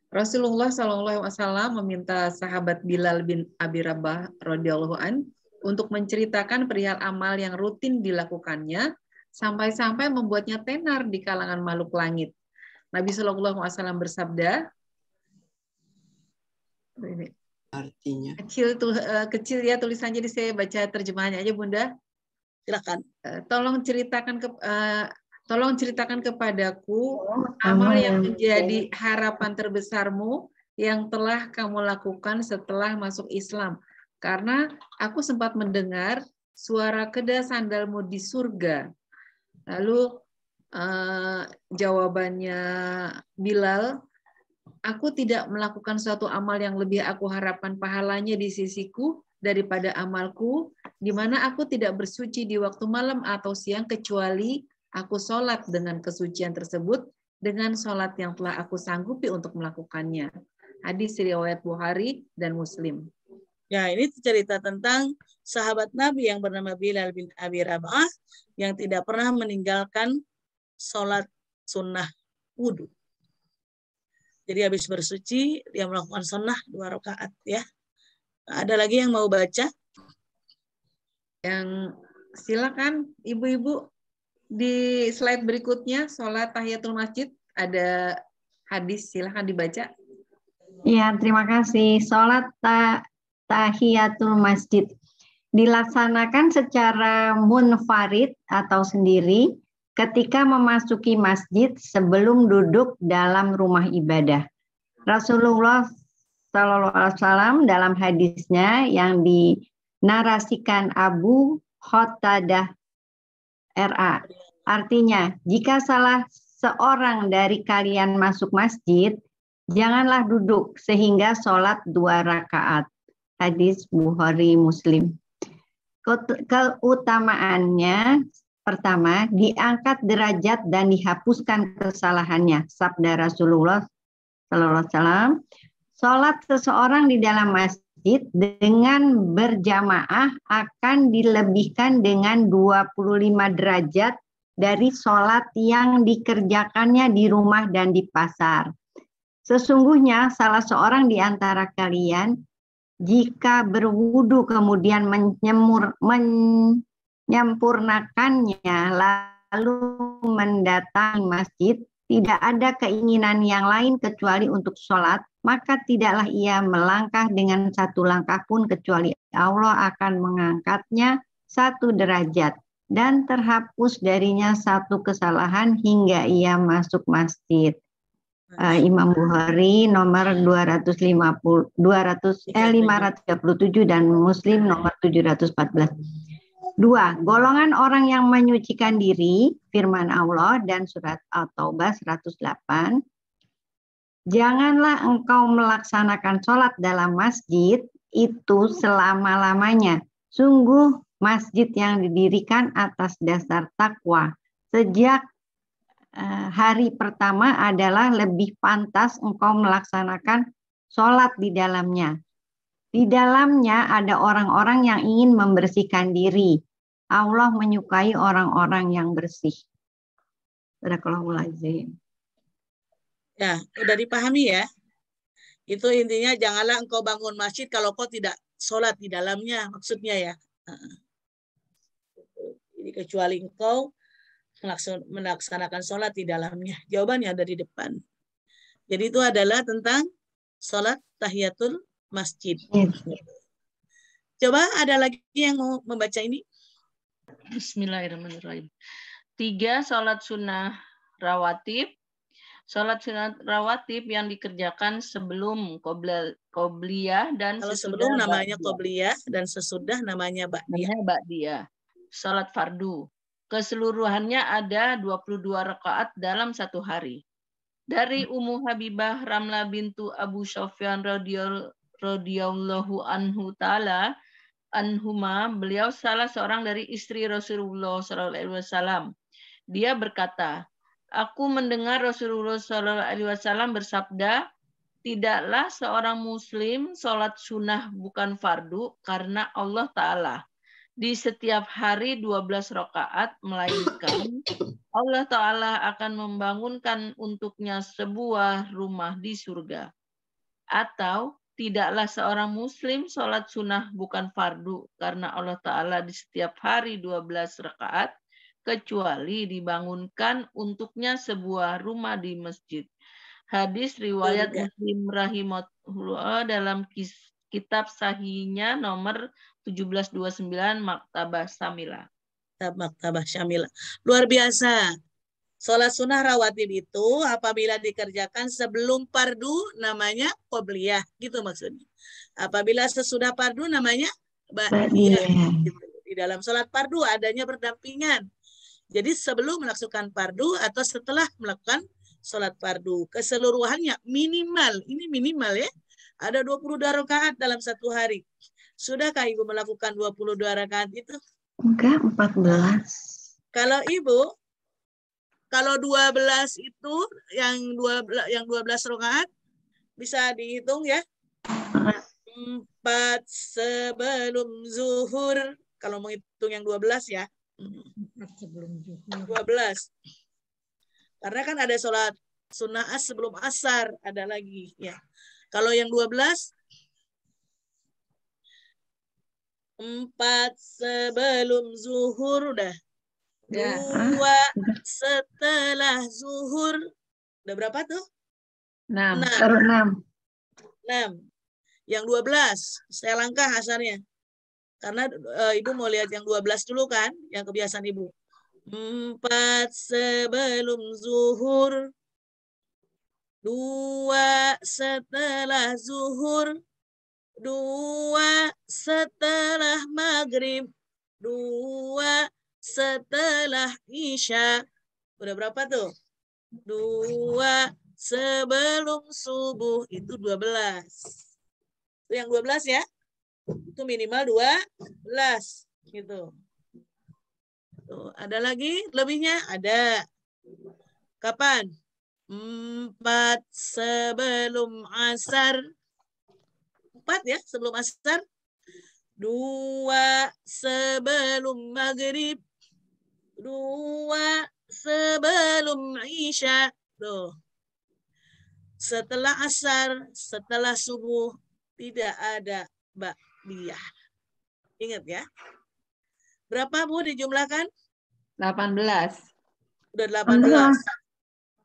Rasulullah SAW meminta sahabat Bilal bin Abi Rabah radhiyallahu an untuk menceritakan perihal amal yang rutin dilakukannya sampai-sampai membuatnya tenar di kalangan makhluk langit. Nabi SAW bersabda, ini artinya kecil ya tulisannya, jadi saya baca terjemahannya aja Bunda. Silakan. Tolong ceritakan kepadaku amal yang menjadi harapan terbesarmu yang telah kamu lakukan setelah masuk Islam. Karena aku sempat mendengar suara keda sandalmu di surga. Lalu jawabannya Bilal, aku tidak melakukan suatu amal yang lebih aku harapkan pahalanya di sisiku daripada amalku, di mana aku tidak bersuci di waktu malam atau siang kecuali aku sholat dengan kesucian tersebut dengan sholat yang telah aku sanggupi untuk melakukannya. Hadis riwayat Bukhari dan Muslim. Ya, ini cerita tentang sahabat Nabi yang bernama Bilal bin Abi Rabah yang tidak pernah meninggalkan sholat sunnah wudhu. Jadi habis bersuci, dia melakukan sunnah 2 rakaat ya. Ada lagi yang mau baca? Yang silakan ibu-ibu di slide berikutnya, sholat tahiyatul masjid, ada hadis, silakan dibaca. Ya, terima kasih. Sholat tahiyatul masjid dilaksanakan secara munfarid atau sendiri ketika memasuki masjid sebelum duduk dalam rumah ibadah. Rasulullah SAW dalam hadisnya yang narasikan Abu Qatadah RA. Artinya, jika salah seorang dari kalian masuk masjid, janganlah duduk sehingga sholat 2 rakaat. Hadis Bukhari Muslim. Keutamaannya, pertama, diangkat derajat dan dihapuskan kesalahannya. Sabda Rasulullah SAW, sholat seseorang di dalam masjid dengan berjamaah akan dilebihkan dengan 25 derajat dari sholat yang dikerjakannya di rumah dan di pasar. Sesungguhnya salah seorang di antara kalian jika berwudu kemudian menyempurnakannya lalu mendatangi masjid, tidak ada keinginan yang lain kecuali untuk sholat, maka tidaklah ia melangkah dengan 1 langkah pun kecuali Allah akan mengangkatnya 1 derajat dan terhapus darinya 1 kesalahan hingga ia masuk masjid. Imam Bukhari nomor 537 dan Muslim nomor 714. 2. Golongan orang yang menyucikan diri, firman Allah dan surat At-Taubah 108. Janganlah engkau melaksanakan sholat dalam masjid itu selama-lamanya. Sungguh masjid yang didirikan atas dasar takwa. Sejak hari pertama adalah lebih pantas engkau melaksanakan sholat di dalamnya. Di dalamnya ada orang-orang yang ingin membersihkan diri. Allah menyukai orang-orang yang bersih. Barakallahu. Ya, udah dipahami ya. Itu intinya janganlah engkau bangun masjid kalau kau tidak sholat di dalamnya, maksudnya ya. Jadi kecuali engkau melaksanakan sholat di dalamnya. Jawabannya ada di depan. Jadi itu adalah tentang sholat tahiyatul masjid. Coba ada lagi yang mau membaca ini? Bismillahirrahmanirrahim. 3. Sholat sunnah rawatib. Sholat sunnah rawatib yang dikerjakan sebelum qobliyah dan kalau sesudah sebelum namanya ba'diyah. Qobliyah dan sesudah namanya ba'diyah. Sholat fardu. Keseluruhannya ada 22 rakaat dalam 1 hari. Dari Ummu Habibah Ramlah bintu Abu Sufyan radhiyallahu anhu ta'ala anhuma, beliau salah seorang dari istri Rasulullah SAW. Dia berkata, aku mendengar Rasulullah SAW bersabda, tidaklah seorang muslim sholat sunnah bukan fardu karena Allah Ta'ala di setiap hari 12 rakaat, melainkan Allah Ta'ala akan membangunkan untuknya sebuah rumah di surga. Atau tidaklah seorang muslim sholat sunnah bukan fardu karena Allah Ta'ala di setiap hari 12 rakaat, kecuali dibangunkan untuknya sebuah rumah di masjid. Hadis riwayat Muslim rahimahullah dalam kitab sahihnya nomor 1729 Maktabah Syamilah. Maktabah Syamilah. Luar biasa. Sholat sunnah rawatib itu apabila dikerjakan sebelum fardu namanya qobliyah, gitu maksudnya. Apabila sesudah fardu namanya ba'diyah. Di dalam sholat fardu adanya berdampingan. Jadi sebelum melaksanakan fardu atau setelah melakukan sholat fardu. Keseluruhannya minimal, ini minimal ya, ada 22 rakaat dalam 1 hari. Sudahkah Ibu melakukan 22 rakaat itu? Enggak, 14. Kalau Ibu, kalau 12 itu yang 12 rakaat bisa dihitung ya. 4 sebelum zuhur. Kalau mau hitung yang 12 ya. 12. Karena kan ada sholat sunnah sebelum asar, ada lagi ya. Kalau yang 12 4 sebelum zuhur udah. 2 setelah zuhur. Udah berapa tuh? 6. 6. Yang 12, saya langkah asarnya. Karena Ibu mau lihat yang 12 dulu kan, yang kebiasaan Ibu. 4 sebelum zuhur. 2 setelah zuhur. 2 setelah maghrib, 2 setelah isya. Udah berapa tuh? 2 sebelum subuh, itu 12. Itu yang 12 ya. Itu minimal 12 gitu. Tuh, ada lagi lebihnya? Ada. Kapan? 4 sebelum asar. 4 ya sebelum asar. 2 sebelum maghrib. 2 sebelum isya. Tuh. Setelah asar, setelah subuh, tidak ada ba'diyah. Ingat ya. Berapa Bu dijumlahkan? 18. Udah 18.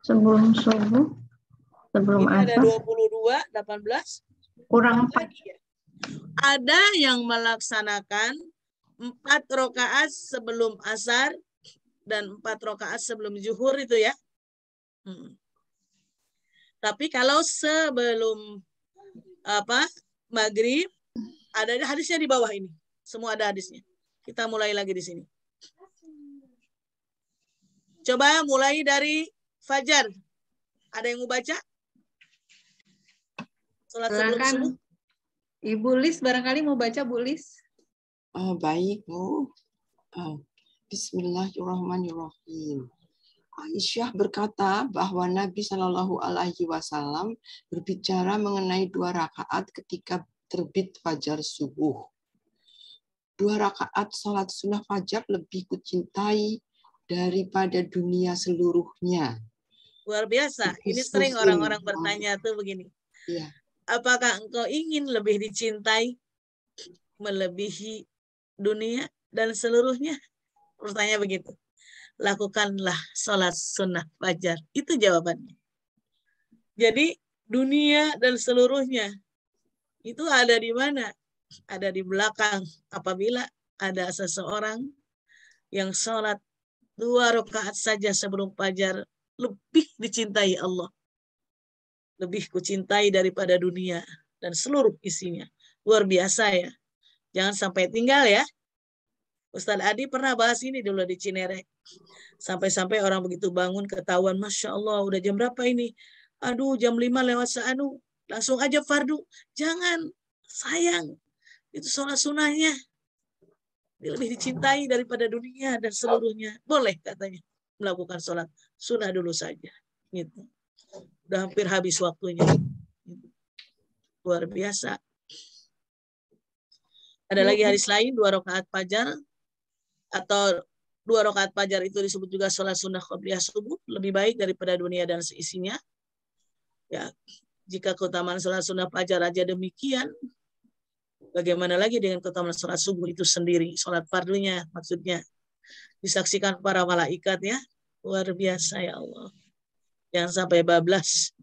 Sebelum subuh, sebelum Ini ada asar. 22, 18. Kurang 4. Ya. Ada yang melaksanakan 4 rakaat sebelum asar dan 4 rakaat sebelum zuhur itu ya. Tapi kalau sebelum maghrib, ada hadisnya di bawah ini. Semua ada hadisnya. Kita mulai lagi di sini. Coba mulai dari fajar. Ada yang mau baca? Salat sebelum subuh. Ibu Lis barangkali mau baca, Bu Lis. Baik, Bu. Bismillahirrahmanirrahim. Aisyah berkata bahwa Nabi Shallallahu Alaihi Wasallam berbicara mengenai 2 rakaat ketika terbit fajar subuh. 2 rakaat sholat sunnah fajar lebih kucintai daripada dunia seluruhnya. Luar biasa. Ini sering orang-orang bertanya tuh begini. Ya. Apakah engkau ingin lebih dicintai melebihi dunia dan seluruhnya? Pertanyaan begitu. Lakukanlah sholat sunnah fajar. Itu jawabannya. Jadi dunia dan seluruhnya itu ada di mana? Ada di belakang apabila ada seseorang yang sholat 2 rakaat saja sebelum fajar, lebih dicintai Allah. Lebih kucintai daripada dunia dan seluruh isinya. Luar biasa ya. Jangan sampai tinggal ya. Ustaz Adi pernah bahas ini dulu di Cinere. Sampai-sampai orang begitu bangun ketahuan, Masya Allah udah jam berapa ini? Aduh jam 5 lewat seanu. Langsung aja fardu. Jangan, sayang. Itu sholat sunnahnya. Dia lebih dicintai daripada dunia dan seluruhnya. Boleh katanya melakukan sholat sunnah dulu saja. Gitu. Udah hampir habis waktunya. Luar biasa. Ada lagi hadis lain 2 rakaat fajar atau 2 rakaat fajar itu disebut juga sholat sunnah qobliyah subuh, lebih baik daripada dunia dan seisinya. Ya, jika keutamaan sholat sunnah fajar aja demikian, bagaimana lagi dengan keutamaan sholat subuh itu sendiri, sholat fardunya maksudnya. Disaksikan para malaikat ya, luar biasa ya Allah. Jangan sampai bablas.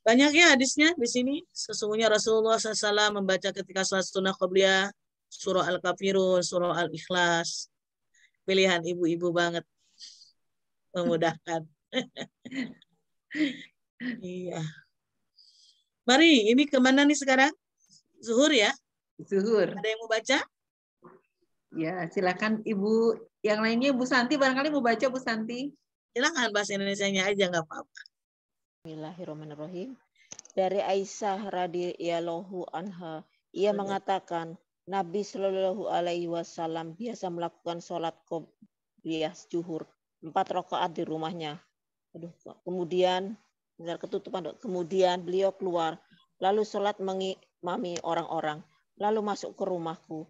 Banyak ya hadisnya di sini. Sesungguhnya Rasulullah SAW membaca ketika sholat sunnah qobliyah surah Al-Kafirun, surah Al-Ikhlas. Pilihan ibu-ibu banget. Memudahkan. Iya. Mari, ini kemana nih sekarang? Zuhur ya? Zuhur. Ada yang mau baca? Ya, silakan Ibu. Yang lainnya Bu Santi, barangkali mau baca Bu Santi. Silakan bahasa Indonesianya aja, nggak apa-apa. Bismillahirrahmanirrahim. Dari Aisyah radhiyallahu anha, ia mengatakan, Nabi Shallallahu Alaihi Wasallam biasa melakukan sholat qobliyah zuhur 4 rakaat di rumahnya. Kemudian beliau keluar, lalu sholat mengimami orang-orang, lalu masuk ke rumahku.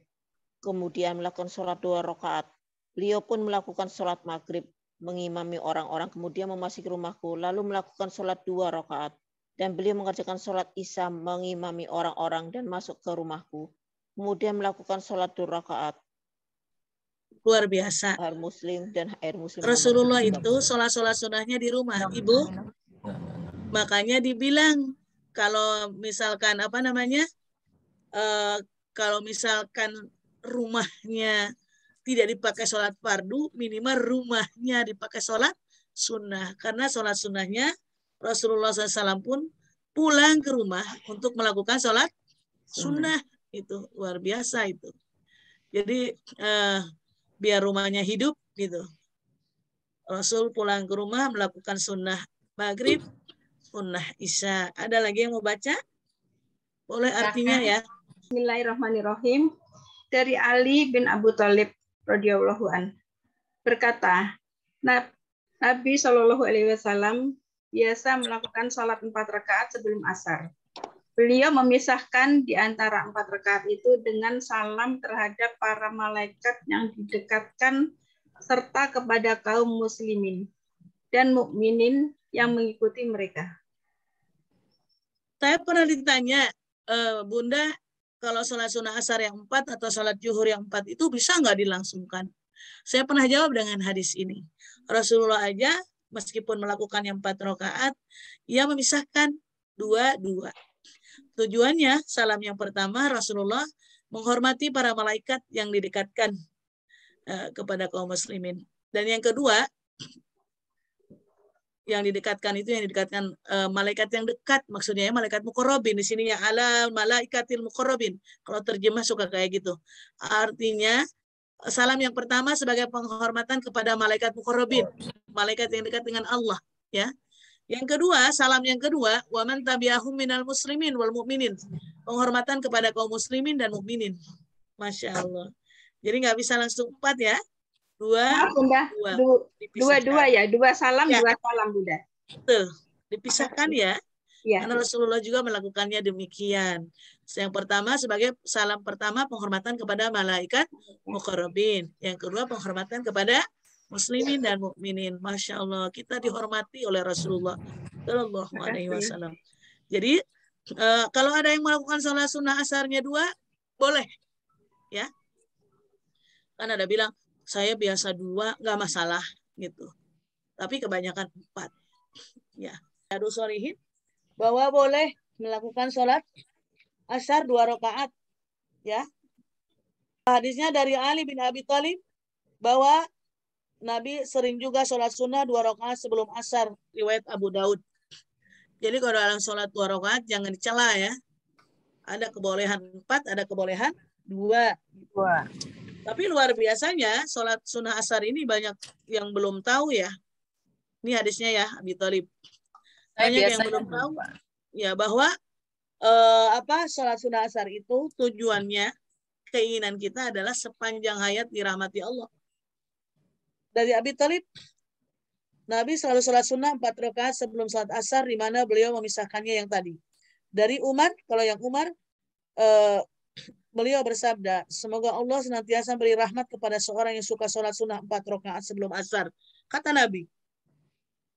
Kemudian melakukan sholat 2 rakaat. Beliau pun melakukan sholat maghrib, mengimami orang-orang, kemudian memasuki rumahku, lalu melakukan sholat 2 rakaat. Dan beliau mengerjakan sholat isya, mengimami orang-orang dan masuk ke rumahku. Kemudian melakukan sholat 2 rakaat. Luar biasa. Air Muslim dan air Muslim. Rasulullah itu sholat-sholat sunnahnya di rumah, Ibu. Makanya dibilang kalau misalkan kalau misalkan rumahnya tidak dipakai sholat fardu, minimal rumahnya dipakai sholat sunnah. Karena sholat sunnahnya Rasulullah SAW pun pulang ke rumah untuk melakukan sholat sunnah. Itu luar biasa itu. Jadi biar rumahnya hidup gitu. Rasul pulang ke rumah melakukan sunnah maghrib, sunnah isya. Ada lagi yang mau baca? Boleh artinya ya. Bismillahirrahmanirrahim. Dari Ali bin Abu Thalib radhiyallahu an berkata, Nabi Shallallahu alaihi wasallam biasa melakukan salat 4 rakaat sebelum asar. Beliau memisahkan di antara 4 rakaat itu dengan salam terhadap para malaikat yang didekatkan serta kepada kaum muslimin dan mukminin yang mengikuti mereka. Saya pernah ditanya, Bunda, kalau sholat sunnah asar yang 4 atau sholat zuhur yang 4 itu bisa nggak dilangsungkan? Saya pernah jawab dengan hadis ini. Rasulullah aja meskipun melakukan yang 4 rakaat, ia memisahkan 2-2. Tujuannya, salam yang pertama Rasulullah menghormati para malaikat yang didekatkan kepada kaum muslimin. Dan yang kedua, yang didekatkan itu yang didekatkan malaikat yang dekat, maksudnya ya, malaikat muqarrabin. Di sini ya ala malaikatil muqarrabin. Kalau terjemah suka kayak gitu. Artinya salam yang pertama sebagai penghormatan kepada malaikat muqarrabin, malaikat yang dekat dengan Allah, ya. Yang kedua, salam yang kedua, wa man tabi'ahum minal muslimin wal mu'minin. Penghormatan kepada kaum muslimin dan mukminin. Masya Allah. Jadi nggak bisa langsung 4 ya. 2, Bunda. 2 ya, 2 salam, ya. 2 salam, Bunda. Betul. Dipisahkan ya. Ya. Karena Rasulullah juga melakukannya demikian. Yang pertama sebagai salam pertama penghormatan kepada malaikat muqarrabin. Yang kedua penghormatan kepada muslimin dan mukminin. Masya Allah, kita dihormati oleh Rasulullah Shallallahu Alaihi Wasallam. Jadi kalau ada yang melakukan sholat sunnah asarnya 2, boleh, ya. Kan ada bilang saya biasa 2, nggak masalah gitu. Tapi kebanyakan 4, ya. Aduh sholihin bahwa boleh melakukan sholat asar 2 rakaat, ya. Hadisnya dari Ali bin Abi Thalib bahwa Nabi sering juga sholat sunnah 2 rakaat sebelum asar, riwayat Abu Daud. Jadi kalau dalam sholat 2 rakaat jangan dicela ya. Ada kebolehan 4, ada kebolehan 2. Tapi luar biasanya sholat sunnah asar ini banyak yang belum tahu ya. Ini hadisnya ya Abi Thalib. Banyak yang belum tahu ya bahwa sholat sunnah asar itu tujuannya, keinginan kita adalah sepanjang hayat dirahmati Allah. Dari Abi Thalib, Nabi selalu sholat sunnah 4 rakaat sebelum sholat asar, di mana beliau memisahkannya yang tadi. Dari Umar, kalau yang Umar, beliau bersabda, semoga Allah senantiasa beri rahmat kepada seorang yang suka sholat sunnah 4 rakaat sebelum asar. Kata Nabi.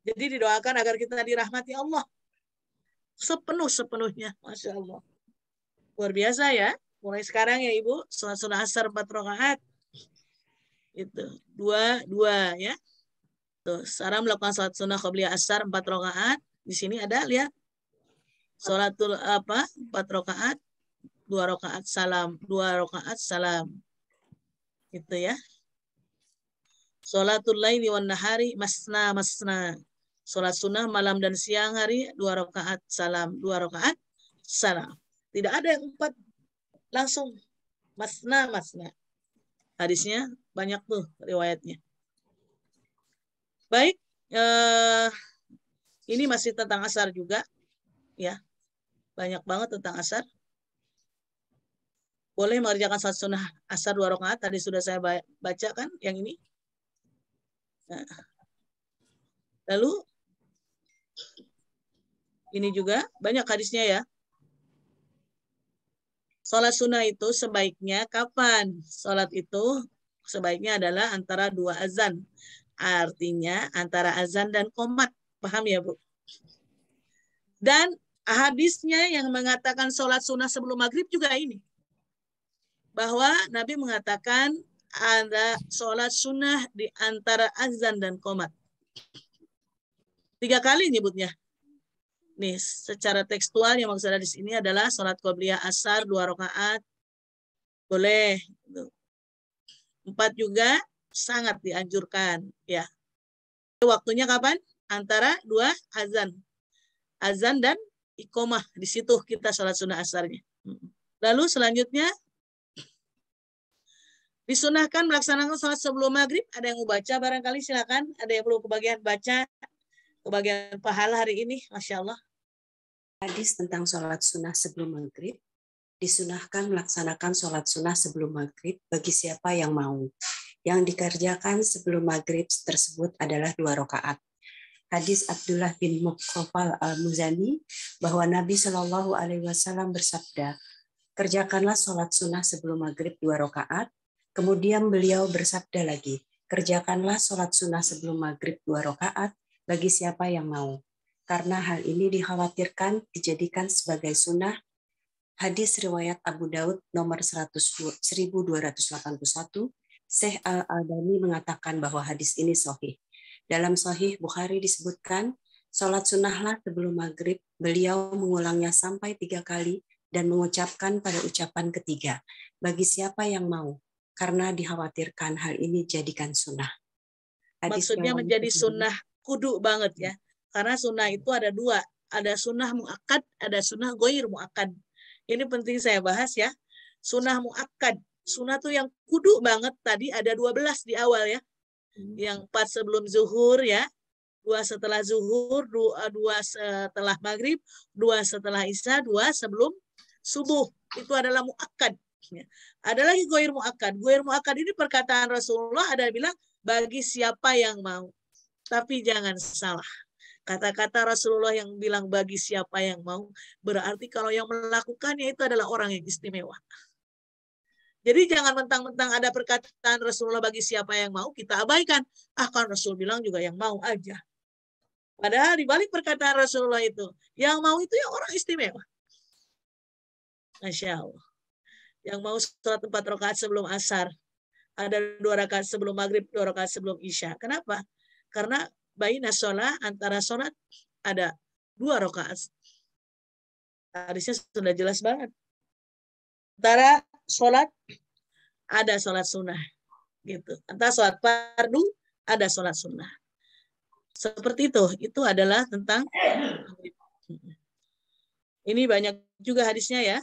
Jadi didoakan agar kita dirahmati Allah sepenuh-sepenuhnya. Masya Allah. Luar biasa ya. Mulai sekarang ya Ibu, sholat sunnah asar 4 rakaat. Itu 2 ya. Tuh, sekarang melakukan sholat sunnah qabliyah asar 4 rakaat. Di sini ada lihat. Sholatul 4 rakaat, 2 rakaat salam, 2 rakaat salam. Gitu ya. Sholatul laili wan nahari masna. Sholat sunnah malam dan siang hari 2 rakaat salam, 2 rakaat salam. Tidak ada yang 4 langsung masna. Hadisnya banyak tuh riwayatnya. Baik, ini masih tentang asar juga, ya. Banyak banget tentang asar. Boleh mengerjakan sholat sunnah asar 2 rakaat. Tadi sudah saya baca kan yang ini. Nah. Lalu ini juga banyak hadisnya ya. Sholat sunnah itu sebaiknya kapan? Sholat itu sebaiknya adalah antara 2 azan. Artinya antara azan dan qomat. Paham ya Bu? Dan hadisnya yang mengatakan sholat sunnah sebelum maghrib juga ini. Bahwa Nabi mengatakan ada sholat sunnah di antara azan dan qomat. 3 kali nyebutnya. Nih, secara tekstual yang maksud di sini adalah sholat qabliyah asar 2 rakaat. Boleh. 4 juga sangat dianjurkan. Ya. Waktunya kapan? Antara 2 azan. Azan dan iqomah. Di situ kita sholat sunnah asarnya. Lalu selanjutnya disunahkan melaksanakan sholat sebelum maghrib. Ada yang mau baca barangkali silakan. Ada yang perlu kebagian baca, kebagian pahala hari ini, Masya Allah. Hadis tentang sholat sunnah sebelum maghrib. Disunahkan melaksanakan sholat sunnah sebelum maghrib bagi siapa yang mau. Yang dikerjakan sebelum maghrib tersebut adalah 2 rakaat. Hadis Abdullah bin Muqafal al-Muzani bahwa Nabi Shallallahu Alaihi Wasallam bersabda, kerjakanlah sholat sunnah sebelum maghrib 2 rakaat. Kemudian beliau bersabda lagi, kerjakanlah sholat sunnah sebelum maghrib 2 rakaat bagi siapa yang mau. Karena hal ini dikhawatirkan dijadikan sebagai sunnah. Hadis riwayat Abu Daud nomor 1281, Syekh Al-Albani mengatakan bahwa hadis ini sahih. Dalam Sahih Bukhari disebutkan, sholat sunnahlah sebelum maghrib, beliau mengulangnya sampai 3 kali dan mengucapkan pada ucapan ketiga, bagi siapa yang mau, karena dikhawatirkan hal ini jadikan sunnah. Hadis Maksudnya menjadi sunnah kudu banget ya. Karena sunnah itu ada 2. Ada sunnah mu'akkad, ada sunnah ghair mu'akkad. Ini penting saya bahas ya. Sunnah mu'akkad. Sunnah tuh yang kudu banget tadi ada 12 di awal ya. Yang 4 sebelum zuhur ya. 2 setelah zuhur, 2 setelah maghrib, 2 setelah isya, 2 sebelum subuh. Itu adalah mu'akkad. Ada lagi ghair mu'akkad. Ghair mu'akkad ini perkataan Rasulullah ada bilang bagi siapa yang mau. Tapi jangan salah. Kata-kata Rasulullah yang bilang bagi siapa yang mau, berarti kalau yang melakukannya itu adalah orang yang istimewa. Jadi jangan mentang-mentang ada perkataan Rasulullah bagi siapa yang mau, kita abaikan. Kan Rasul bilang juga yang mau aja. Padahal di balik perkataan Rasulullah itu, yang mau itu yang orang istimewa. Masya Allah. Yang mau sholat 4 rakaat sebelum asar, ada 2 rakaat sebelum maghrib, 2 rakaat sebelum isya. Kenapa? Karena baina sholat, antara sholat ada 2 rakaat. Hadisnya sudah jelas banget. Antara sholat ada sholat sunnah, gitu. Antara sholat fardu ada sholat sunnah. Seperti itu. Itu adalah tentang ini banyak juga hadisnya ya.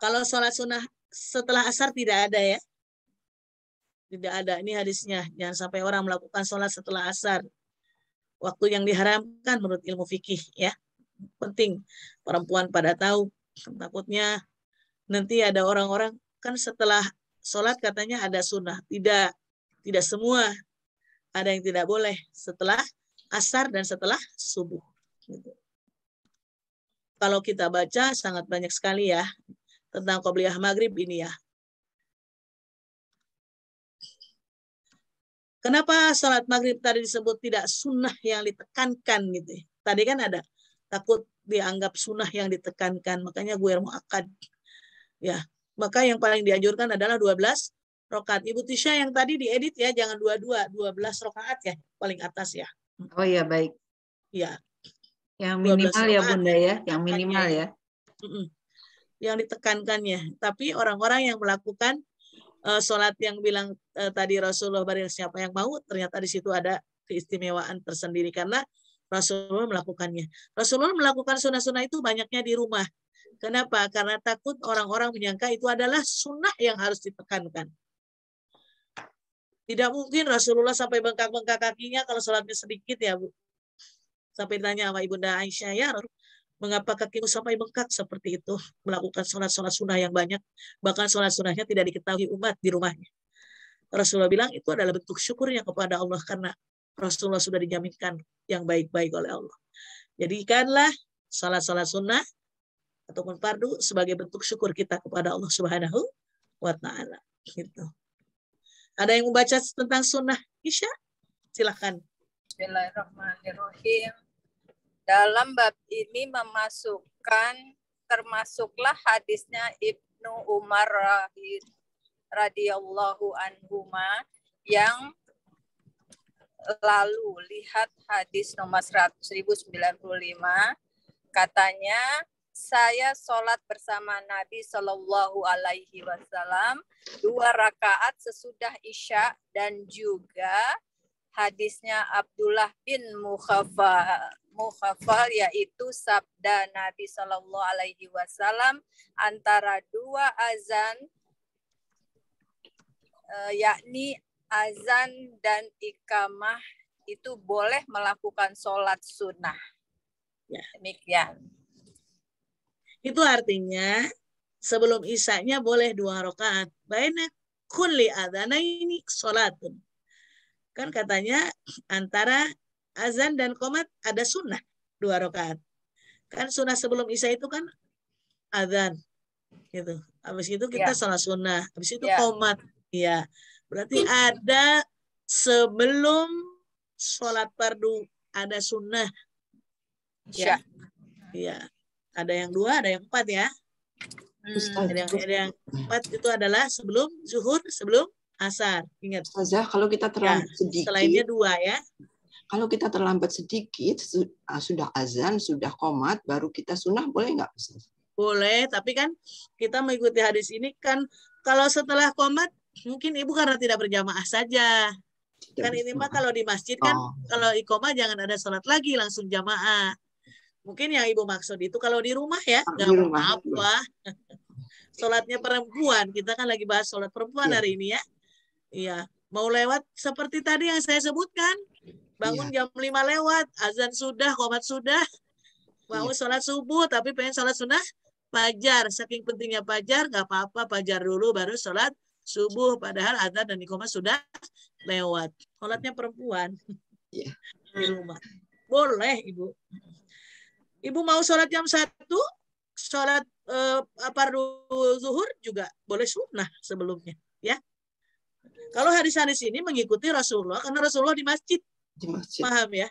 Kalau sholat sunnah setelah asar tidak ada ya. Tidak ada. Ini hadisnya. Jangan sampai orang melakukan sholat setelah asar. Waktu yang diharamkan menurut ilmu fikih ya. Penting. Perempuan pada tahu. Takutnya nanti ada orang-orang kan setelah sholat katanya ada sunnah. Tidak. Tidak semua. Ada yang tidak boleh setelah asar dan setelah subuh. Gitu. Kalau kita baca sangat banyak sekali ya. Tentang qobliyah maghrib ini ya. Kenapa sholat maghrib tadi disebut tidak sunnah yang ditekankan gitu? Tadi kan ada takut dianggap sunnah yang ditekankan, makanya gue mu'akkad. Ya, maka yang paling dianjurkan adalah 12 rakaat. Ibu Tisha yang tadi diedit ya, jangan 22, 12 rakaat ya, paling atas ya. Oh iya baik. Ya. Yang minimal ya Bunda ya, yang minimal ya. Yang ditekankannya. Tapi orang-orang yang melakukan sholat yang bilang tadi Rasulullah barang siapa yang mau, ternyata di situ ada keistimewaan tersendiri karena Rasulullah melakukannya. Rasulullah melakukan sunnah-sunnah itu banyaknya di rumah. Kenapa? Karena takut orang-orang menyangka itu adalah sunnah yang harus ditekankan. Tidak mungkin Rasulullah sampai bengkak-bengkak kakinya kalau sholatnya sedikit ya Bu. Sampai ditanya sama Ibunda Aisyah, ya mengapa kakimu sampai bengkak seperti itu? Melakukan sholat-sholat sunnah yang banyak. Bahkan sholat sunnahnya tidak diketahui umat di rumahnya. Rasulullah bilang itu adalah bentuk syukurnya kepada Allah karena Rasulullah sudah dijaminkan yang baik-baik oleh Allah. Jadikanlah sholat-sholat sunnah ataupun fardu sebagai bentuk syukur kita kepada Allah Subhanahu wa Ta'ala. Gitu. Ada yang membaca tentang sunnah Isya? Silakan. Bismillahirrahmanirrahim. Dalam bab ini termasuklah hadisnya Ibnu Umar radhiyallahu anhuma yang lalu. Lihat hadis nomor 1095. Katanya, saya sholat bersama Nabi Shallallahu Alaihi Wasallam 2 rakaat sesudah Isya, dan juga hadisnya Abdullah bin mukhafal, yaitu sabda Nabi Shallallahu Alaihi Wasallam, antara dua azan, yakni azan dan iqamah, itu boleh melakukan sholat sunnah. Ya. Demikian. Itu artinya sebelum isya-nya boleh 2 rakaat. Baina kulli adzanaini sholatun. Kan katanya antara azan dan qomat ada sunnah 2 rakaat. Kan sunnah sebelum isya itu kan azan. Gitu. Habis itu kita sholat sunnah. Habis itu qomat. Ya. Berarti ada sebelum sholat fardu ada sunnah. Ya. Iya. Ada yang 2, ada yang 4 ya. Ada yang 4 itu adalah sebelum zuhur, sebelum asar. Ingat. Ustazah, kalau kita terlambat sedikit. Selainnya 2 ya. Kalau kita terlambat sedikit, sudah azan, sudah qomat, baru kita sunnah, boleh nggak, Ustazah? Boleh, tapi kan kita mengikuti hadis ini kan kalau setelah qomat mungkin ibu karena tidak berjamaah saja. Kan ini mah kalau di masjid kan kalau iqomah jangan ada sholat lagi, langsung jamaah. Mungkin yang ibu maksud itu kalau di rumah ya, nggak apa-apa. Sholatnya perempuan, kita kan lagi bahas sholat perempuan hari ini ya. Iya, mau lewat seperti tadi yang saya sebutkan. Bangun jam 5 lewat, azan sudah, qomat sudah. Mau sholat subuh, tapi pengen sholat sunnah fajar. Saking pentingnya fajar, nggak apa-apa, fajar dulu baru sholat subuh. Padahal azan dan iqomah sudah lewat. Sholatnya perempuan di rumah. Boleh, Ibu. Ibu mau sholat jam 1, sholat fardu zuhur juga boleh sunnah sebelumnya. Ya. Kalau hadis-hadis ini mengikuti Rasulullah, karena Rasulullah di masjid. Paham ya?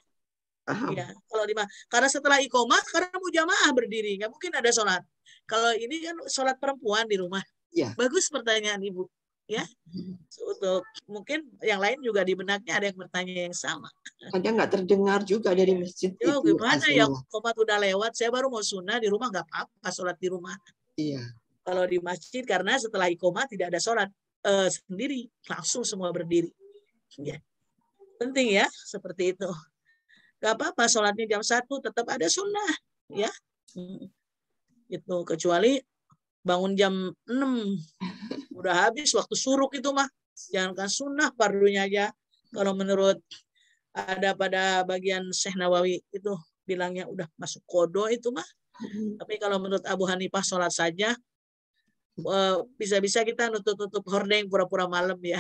Paham. Ya, kalau karena setelah iqomah, karena mau jamaah berdiri, nggak mungkin ada sholat. Kalau ini kan sholat perempuan di rumah. Ya. Bagus pertanyaan Ibu. Ya, untuk mungkin yang lain juga di benaknya ada yang bertanya yang sama. Kadang nggak terdengar juga dari masjid. Yo, gimana ya, qomat udah lewat, saya baru mau sunnah di rumah, nggak apa-apa sholat di rumah. Iya. Kalau di masjid karena setelah iqomah tidak ada sholat sendiri, langsung semua berdiri. Ya. Penting ya, seperti itu. Gak apa-apa sholatnya jam 1 tetap ada sunnah. Ya. Itu kecuali bangun jam 6. Udah habis waktu suruk itu mah. Jangankan sunnah, fardunya aja. Kalau menurut ada pada bagian Syekh Nawawi itu bilangnya udah masuk kodo itu mah. Tapi kalau menurut Abu Hanifah sholat saja, bisa-bisa kita nutup-nutup hordeng pura-pura malam ya.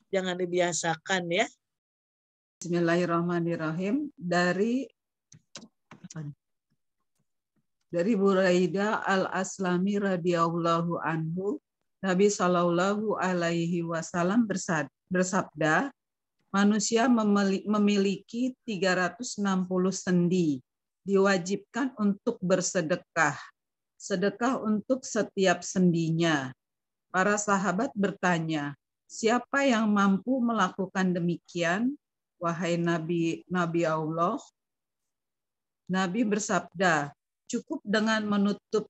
Jangan dibiasakan ya. Bismillahirrahmanirrahim. Dari Buraidah al-Aslami radhiyallahu anhu, Nabi Shallallahu Alaihi Wasallam bersabda, manusia memiliki 360 sendi, diwajibkan untuk bersedekah. Sedekah untuk setiap sendinya. Para sahabat bertanya, siapa yang mampu melakukan demikian? Wahai Nabi Allah. Nabi bersabda, cukup dengan menutup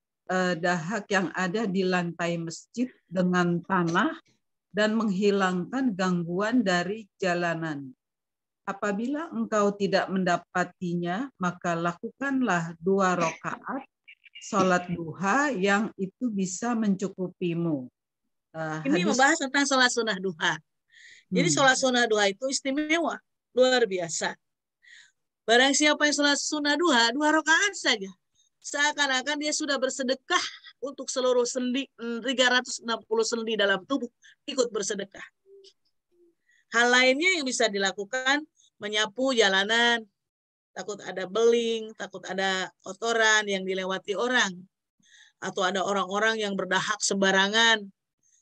dahak yang ada di lantai masjid dengan tanah dan menghilangkan gangguan dari jalanan. Apabila engkau tidak mendapatinya, maka lakukanlah 2 rakaat sholat duha yang itu bisa mencukupimu. Ini membahas tentang sholat sunnah duha. Jadi sholat sunnah duha itu istimewa, luar biasa. Barang siapa yang sholat sunnah duha, 2 rakaat saja. Seakan-akan dia sudah bersedekah untuk seluruh sendi, 360 sendi dalam tubuh, ikut bersedekah. Hal lainnya yang bisa dilakukan, menyapu jalanan, takut ada beling, takut ada kotoran yang dilewati orang. Atau ada orang-orang yang berdahak sembarangan.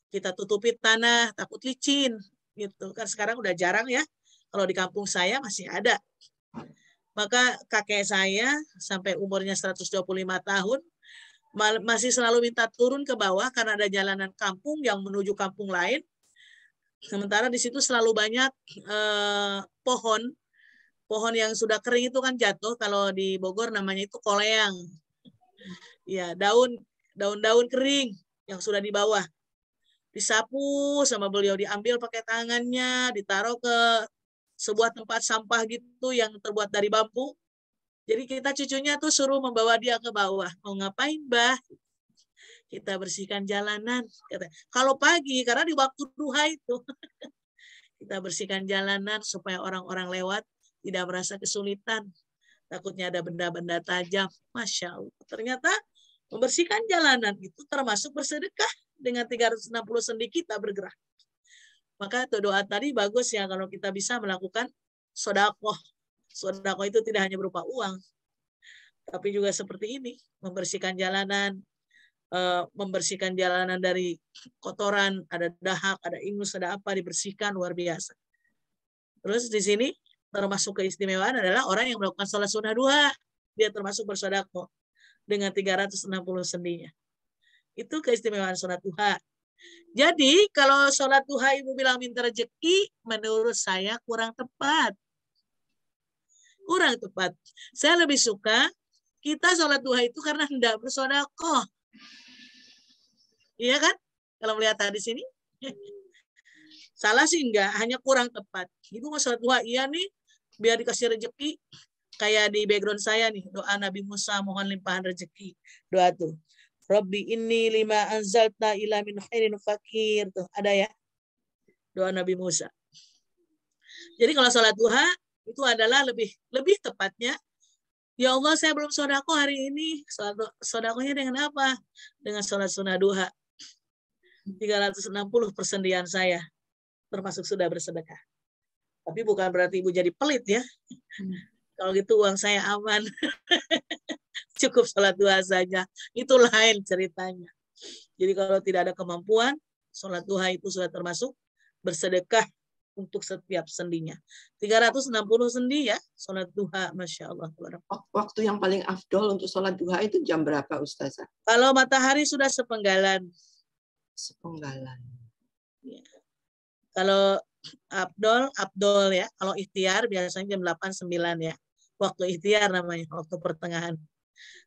Kita tutupi tanah, takut licin. Gitu. Kan sekarang udah jarang ya. Kalau di kampung saya masih ada. Maka kakek saya sampai umurnya 125 tahun masih selalu minta turun ke bawah karena ada jalanan kampung yang menuju kampung lain. Sementara di situ selalu banyak pohon yang sudah kering itu kan jatuh. Kalau di Bogor namanya itu koleang. Ya, daun-daun kering yang sudah di bawah. Disapu sama beliau, diambil pakai tangannya, ditaruh ke sebuah tempat sampah gitu yang terbuat dari bambu. Jadi kita cucunya tuh suruh membawa dia ke bawah. Mau ngapain, Mbah? Kita bersihkan jalanan. Kalau pagi, karena di waktu duha itu. Kita bersihkan jalanan supaya orang-orang lewat tidak merasa kesulitan. Takutnya ada benda-benda tajam. Masya Allah. Ternyata membersihkan jalanan itu termasuk bersedekah. Dengan 360 sendi kita bergerak. Maka itu doa tadi bagus ya kalau kita bisa melakukan sodakoh. Sodakoh itu tidak hanya berupa uang, tapi juga seperti ini, membersihkan jalanan dari kotoran, ada dahak, ada ingus, ada apa, dibersihkan, luar biasa. Terus di sini termasuk keistimewaan adalah orang yang melakukan sholat sunnah duha, dia termasuk bersodakoh dengan 360 sendinya. Itu keistimewaan sholat duha. Jadi kalau sholat duha ibu bilang minta rezeki, menurut saya kurang tepat. Kurang tepat. Saya lebih suka kita sholat duha itu karena hendak bersodakoh. Iya kan? Kalau melihat hadis ini. Salah sih enggak, hanya kurang tepat. Ibu mau sholat duha, iya nih, biar dikasih rezeki. Kayak di background saya nih, doa Nabi Musa mohon limpahan rezeki. Doa tuh. Rabbi inni lima anzalta ila min khairin fakir. Tuh, ada ya. Doa Nabi Musa. Jadi kalau sholat duha, itu adalah lebih tepatnya, ya Allah saya belum sodako hari ini, sodakonya dengan apa? Dengan sholat sunnah duha. 360 persendian saya, termasuk sudah bersedekah. Tapi bukan berarti ibu jadi pelit ya. Kalau gitu uang saya aman. Cukup sholat duha saja. Itu lain ceritanya. Jadi kalau tidak ada kemampuan, sholat duha itu sudah termasuk bersedekah untuk setiap sendinya. 360 sendi ya, sholat duha, Masya Allah. Waktu yang paling afdol untuk sholat duha itu jam berapa, Ustazah? Kalau matahari sudah sepenggalan. Sepenggalan. Ya. Kalau abdol ya. Kalau ikhtiar biasanya jam 8-9 ya. Waktu ikhtiar namanya, waktu pertengahan.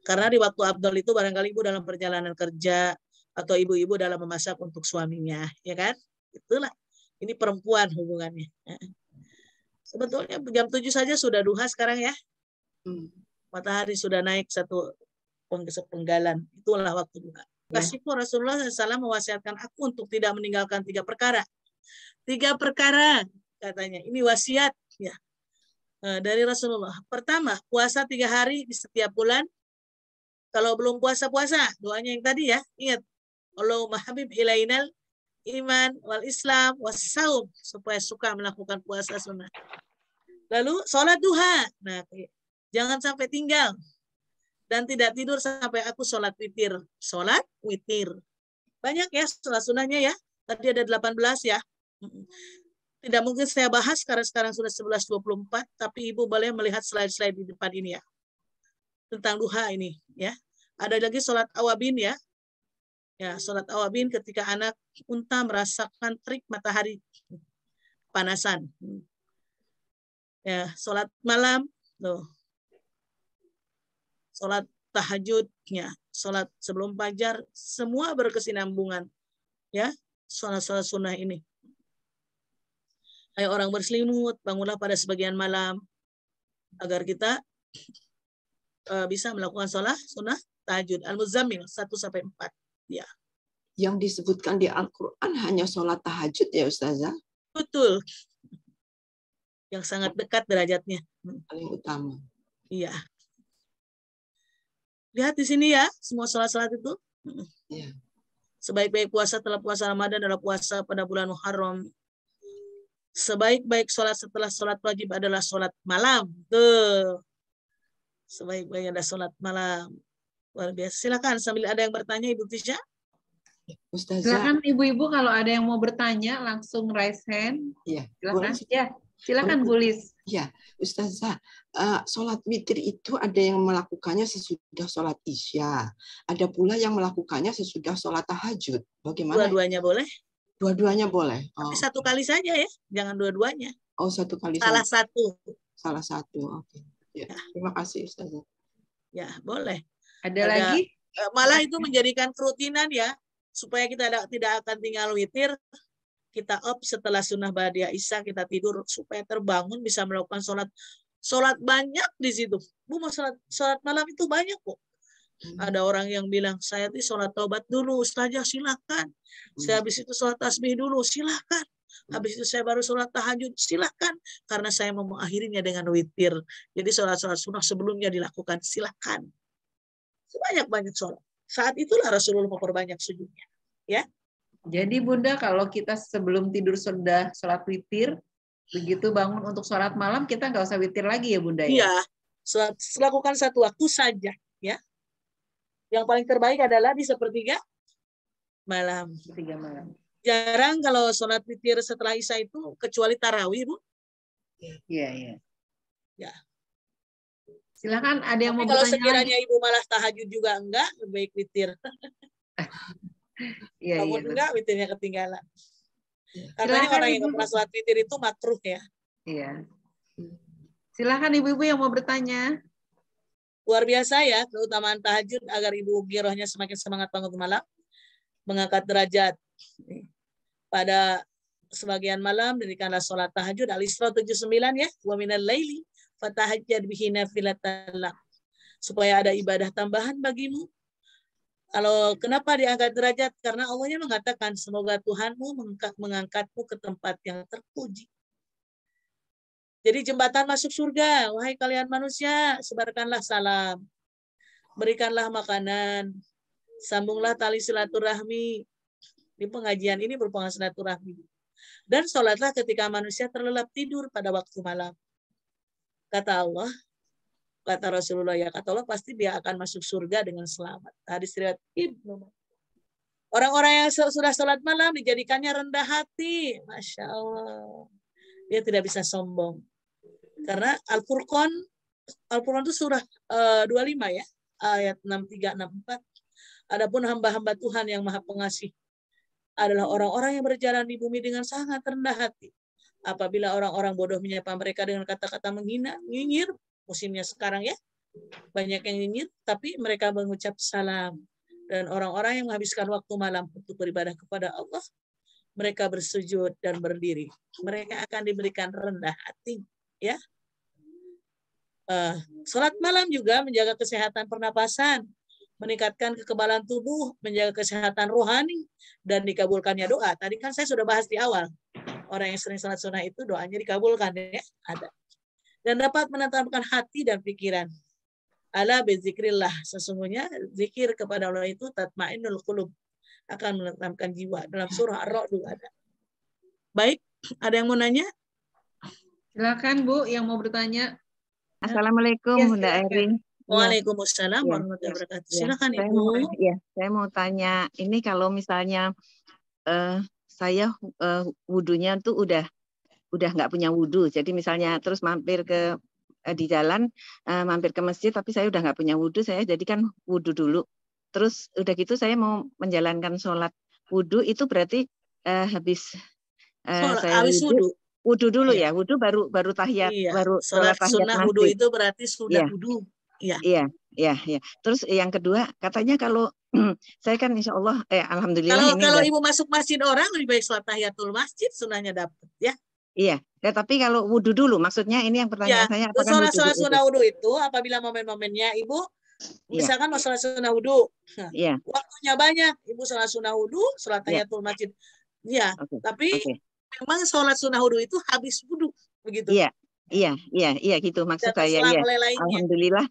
Karena di waktu abdol itu barangkali ibu dalam perjalanan kerja atau ibu-ibu dalam memasak untuk suaminya, ya kan? Itulah. Ini perempuan hubungannya. Sebetulnya jam 7 saja sudah duha sekarang ya. Matahari sudah naik satu sepenggalan. Itulah waktu duha. Kasihku Rasulullah SAW mewasiatkan aku untuk tidak meninggalkan 3 perkara. 3 perkara katanya. Ini wasiat ya dari Rasulullah. Pertama, puasa 3 hari di setiap bulan. Kalau belum puasa, doanya yang tadi ya. Ingat. Allahumma habib ilainal iman wal Islam was saum, supaya suka melakukan puasa sunnah. Lalu sholat duha. Nah, jangan sampai tinggal. Dan tidak tidur sampai aku sholat witir. Sholat witir. Banyak ya sholat sunnahnya ya. Tadi ada 18 ya. Tidak mungkin saya bahas karena sekarang sudah 11.24. Tapi ibu boleh melihat slide-slide di depan ini ya. Tentang duha ini ya. Ada lagi sholat awabin ya. Ya, sholat awabin ketika anak unta merasakan terik matahari panasan. Ya, sholat malam, loh. Sholat tahajudnya, sholat sebelum fajar, semua berkesinambungan. Ya, sholat-sholat sunnah ini. Hai orang berselimut, bangunlah pada sebagian malam agar kita bisa melakukan sholat sunnah tahajud. Al-Muzammil 1-4. Ya. Yang disebutkan di Al-Quran hanya sholat tahajud ya Ustazah? Betul. Yang sangat dekat derajatnya. Paling utama. Iya. Lihat di sini ya, semua sholat-sholat itu. Iya. Sebaik-baik puasa setelah puasa Ramadan adalah puasa pada bulan Muharram. Sebaik-baik sholat setelah sholat wajib adalah sholat malam. Tuh. Sebaik-baik ada sholat malam. Luar biasa. Silakan sambil ada yang bertanya Ibu Tisha. Ustazah. Silakan ibu-ibu kalau ada yang mau bertanya langsung raise hand. Iya. Silakan. Ya, silakan Bu Lis. Ya, Ustazah. Sholat witir itu ada yang melakukannya sesudah sholat isya. Ada pula yang melakukannya sesudah sholat tahajud. Bagaimana? Dua-duanya boleh? Dua-duanya boleh. Tapi satu kali saja ya, jangan dua-duanya. Oh, satu kali salah saja. Satu. Salah satu. Oke. Ya. Terima kasih Ustazah. Ya, boleh. Ada lagi? Malah itu menjadikan kerutinan ya, supaya kita tidak akan tinggal witir. kita up setelah sunnah ba'da Isya, kita tidur supaya terbangun bisa melakukan sholat banyak di situ. Bu, mau sholat malam itu banyak kok. Ada orang yang bilang, saya tuh sholat taubat dulu, Ustazah silakan. Saya habis itu sholat tasbih dulu, silakan. Habis itu saya baru sholat tahajud, silakan. Karena saya mau mengakhirinya dengan witir. Jadi sholat-sholat sunnah sebelumnya dilakukan, silakan. Sebanyak-banyak sholat. Saat itulah Rasulullah memperbanyak sujudnya. Ya. Jadi Bunda, kalau kita sebelum tidur sudah sholat witir, begitu bangun untuk sholat malam, kita nggak usah witir lagi ya Bunda ya? Iya, lakukan satu waktu saja. Ya. Yang paling terbaik adalah di sepertiga malam. Sepertiga malam. Jarang kalau sholat witir setelah Isya itu, kecuali tarawih, Bu. Iya, iya. Ya. Silakan, ada yang mau kalau bertanya sekiranya lagi? Ibu malah tahajud juga enggak, lebih baik witir. Iya, Namun iya. enggak, witirnya ketinggalan. Karena orang yang nggak pernah sholat witir itu makruh ya. Iya. Silakan ibu-ibu yang mau bertanya. Luar biasa ya keutamaan tahajud agar Ibu girohnya semakin semangat bangun malam, mengangkat derajat. Pada sebagian malam dirikanlah sholat tahajud Al-Isra 79 ya, wa minal laili fatahajjad bihi nafilatan lak. Supaya ada ibadah tambahan bagimu. Kalau kenapa diangkat derajat? Karena Allahnya mengatakan semoga Tuhanmu mengangkatmu ke tempat yang terpuji. Jadi jembatan masuk surga. Wahai kalian manusia, sebarkanlah salam. Berikanlah makanan. Sambunglah tali silaturahmi. Di pengajian ini berpengaruh silaturahmi. Dan sholatlah ketika manusia terlelap tidur pada waktu malam. Kata Allah, kata Rasulullah, ya kata Allah pasti dia akan masuk surga dengan selamat. Hadis riwayat Ibnu. Orang-orang yang sudah sholat malam dijadikannya rendah hati. Masya Allah. Dia tidak bisa sombong. Karena Al-Furqan itu surah 25 ya. Ayat 63, 64. Adapun hamba-hamba Tuhan yang maha pengasih adalah orang-orang yang berjalan di bumi dengan sangat rendah hati. Apabila orang-orang bodoh menyapa mereka dengan kata-kata menghina, nyinyir, musimnya sekarang ya, banyak yang nyinyir, tapi mereka mengucap salam. Dan orang-orang yang menghabiskan waktu malam untuk beribadah kepada Allah, mereka bersujud dan berdiri. Mereka akan diberikan rendah hati. Ya, sholat malam juga menjaga kesehatan pernapasan, meningkatkan kekebalan tubuh, menjaga kesehatan rohani, dan dikabulkannya doa. Tadi kan saya sudah bahas di awal. Orang yang sering sholat sunnah itu doanya dikabulkan ya, ada. Dan dapat menenteramkan hati dan pikiran. Ala bizikrillah, sesungguhnya zikir kepada Allah itu tatmainnul qulub, akan menenteramkan jiwa. Dalam surah Ar-Ra'd ada. Baik, ada yang mau nanya? Silakan Bu yang mau bertanya. Assalamualaikum Bunda Erin. Waalaikumsalam warahmatullahi wabarakatuh. Silakan Ibu. Saya mau tanya, ini kalau misalnya saya wudunya tuh udah nggak punya wudu, jadi misalnya terus mampir ke di jalan, mampir ke masjid, tapi saya udah nggak punya wudu, saya jadikan wudu dulu. Terus udah gitu saya mau menjalankan sholat wudu, itu berarti habis saya wudu dulu ya, wudu baru tahiyat, baru sholat tahiyat sunnah masjid. wudu itu berarti sudah wudu. Iya. Terus yang kedua, katanya kalau saya kan insya Allah, alhamdulillah kalau Ibu masuk masjid orang lebih baik sholat tahiyatul masjid, sunnahnya dapat ya. Iya, tapi kalau wudu dulu, maksudnya ini yang pertanyaan saya. Sholat sunnah wudu itu apabila momen-momennya Ibu, misalkan mau sholat sunnah wudu, waktunya banyak, Ibu sholat sunnah wudu, sholat tahiyatul masjid, tapi memang sholat sunnah wudu itu habis wudu, begitu. Iya, gitu maksud saya. Iya. Alhamdulillah.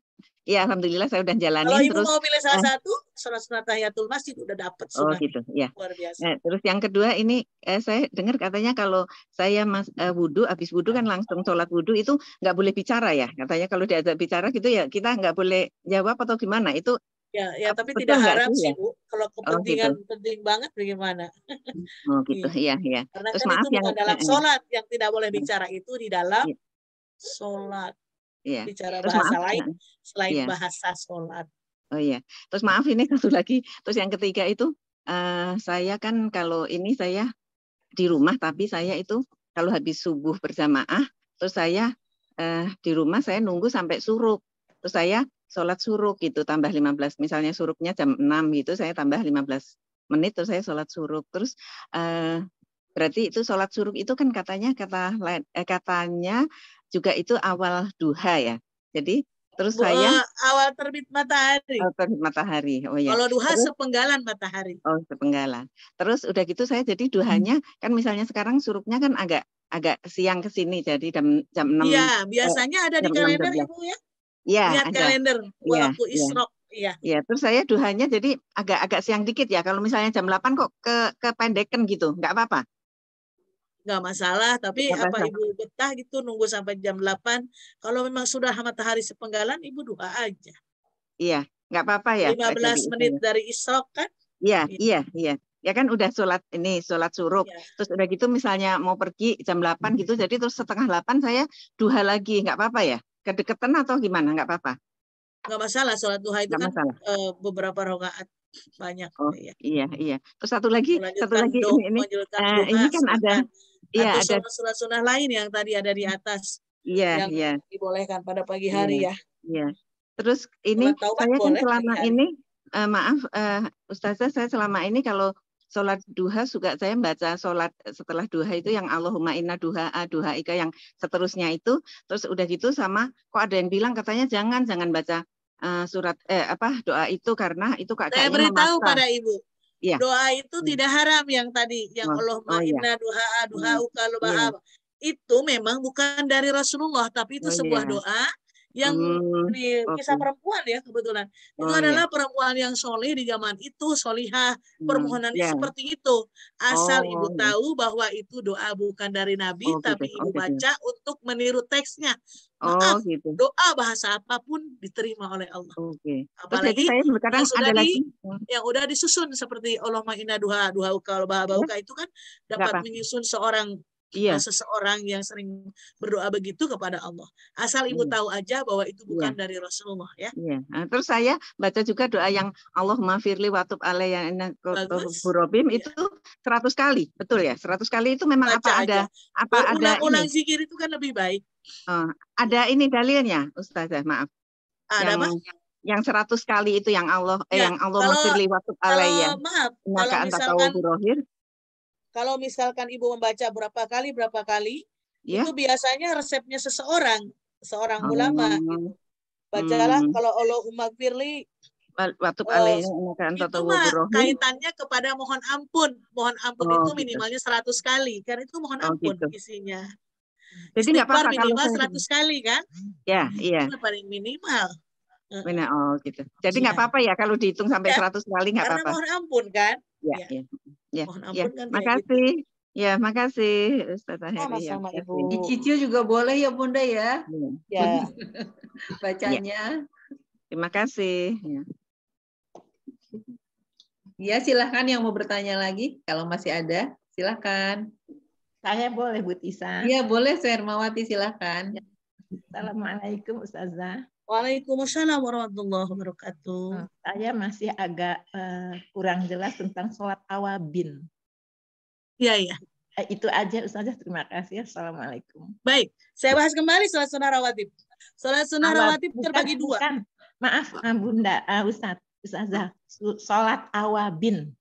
Iya, alhamdulillah saya udah jalanin. Kalau Ibu mau pilih salah satu, sholat sunnah tahiyatul masjid udah dapat sunnah. Oh gitu, ya. Luar biasa. Terus yang kedua ini saya dengar katanya kalau saya wudu, habis wudu kan langsung sholat wudu itu nggak boleh bicara ya. Katanya kalau diajak bicara gitu ya kita nggak boleh jawab atau gimana itu. Ya, tapi tidak harap sih Bu. Kalau kepentingan penting banget bagaimana? Oh gitu, iya. Karena terus kan maaf itu bukan dalam sholat yang tidak boleh bicara itu di dalam sholat. Bicara terus bahasa maaf, lain selain bahasa sholat. Oh iya. Terus maaf ini satu lagi. Terus yang ketiga itu saya kan kalau ini saya di rumah, tapi saya itu kalau habis subuh berjamaah, terus saya di rumah saya nunggu sampai suruk. Terus saya sholat suruk gitu, tambah 15. Misalnya suruknya jam 6 gitu, saya tambah 15 menit terus saya sholat suruk. Terus Berarti itu sholat suruh itu kan katanya juga itu awal duha ya. Jadi terus saya awal terbit matahari. Terbit matahari. Oh ya. Kalau duha terus, sepenggalan matahari. Oh, sepenggalan. Terus udah gitu saya jadi duhanya kan misalnya sekarang surupnya kan agak siang ke sini jadi jam 6. Iya, biasanya ada di kalender Ibu ya. Iya, lihat ada. Kalender waktu Isra. Iya. Iya, terus saya duhanya jadi agak siang dikit ya. Kalau misalnya jam 8 kok kependekan gitu, nggak apa-apa. Nggak masalah, tapi Nggak apa masalah. Ibu betah gitu nunggu sampai jam 8. Kalau memang sudah matahari sepenggalan, Ibu duha aja. Iya, nggak apa-apa ya. 15 menit dari Isra kan? Iya. Ya kan udah sholat surup. Iya. Terus udah gitu misalnya mau pergi jam 8 gitu, jadi terus setengah 8 saya duha lagi, nggak apa-apa ya? Kedeketan atau gimana? Nggak apa-apa? Nggak masalah, sholat duha itu Nggak kan masalah. Beberapa rakaat banyak. Oh iya. Terus satu lagi ini kan ada atau sholat sunnah lain yang tadi ada di atas. Yang dibolehkan pada pagi hari ya. Iya. Terus ini saya kan selama ini maaf Ustazah, saya selama ini kalau sholat duha juga saya baca sholat setelah duha itu yang Allahumma inna duhaika yang seterusnya itu. Terus udah gitu sama kok ada yang bilang katanya jangan baca surat doa itu karena itu kayaknya saya beritahu memaksa. pada Ibu. Ya. Doa itu tidak haram yang tadi yang Allahumma inna duhauka itu memang bukan dari Rasulullah tapi itu sebuah doa yang kisah perempuan ya kebetulan. Itu adalah perempuan yang soleh di zaman itu, solihah, permohonannya seperti itu. Asal Ibu tahu bahwa itu doa bukan dari Nabi, tapi Ibu baca untuk meniru teksnya. Maaf, doa bahasa apapun diterima oleh Allah. Apalagi yang udah disusun seperti Allahumma inna duhauka itu kan dapat menyusun seseorang yang sering berdoa begitu kepada Allah. Asal Ibu tahu aja bahwa itu bukan dari Rasulullah ya. Nah, terus saya baca juga doa yang Allahumma firli wa tub alayya innaka tawwabur itu 100 kali, betul ya? 100 kali itu memang baca ada ulang zikir itu kan lebih baik. Ada ini dalilnya, Ustazah, maaf. Ada yang 100 kali itu yang Allahumma firli wa tub alayya. Maaf, kalau misalkan Ibu membaca berapa kali, itu biasanya resepnya seorang ulama. Bacalah kalau Allahumma firli itu mah kaitannya kepada mohon ampun. Mohon ampun itu minimalnya 100 kali. Kan itu mohon ampun isinya. Jadi nggak apa-apa minimal 100 kali kan? Iya. Itu paling minimal. Gitu. Jadi nggak apa-apa ya kalau dihitung sampai 100 kali nggak apa-apa. Karena mohon ampun kan? Ya. Mohon ampun kan makasih. Gitu. Ya, makasih Ustazah Heri. Sama-sama Ibu. Dicicil juga boleh ya Bunda ya. Ya. Bacanya. Terima kasih. Ya, silahkan yang mau bertanya lagi. Kalau masih ada, silahkan. Saya boleh Bu Tisa? Iya, boleh Hermawati, silahkan. Assalamualaikum Ustazah. Waalaikumsalam warahmatullahi wabarakatuh. Saya masih agak kurang jelas tentang sholat awabin. Iya. Itu aja Ustazah, terima kasih. Assalamualaikum. Baik, saya bahas kembali sholat sunnah rawatib. Sholat sunnah rawatib terbagi dua. Maaf Bunda, Ustazah, sholat awabin.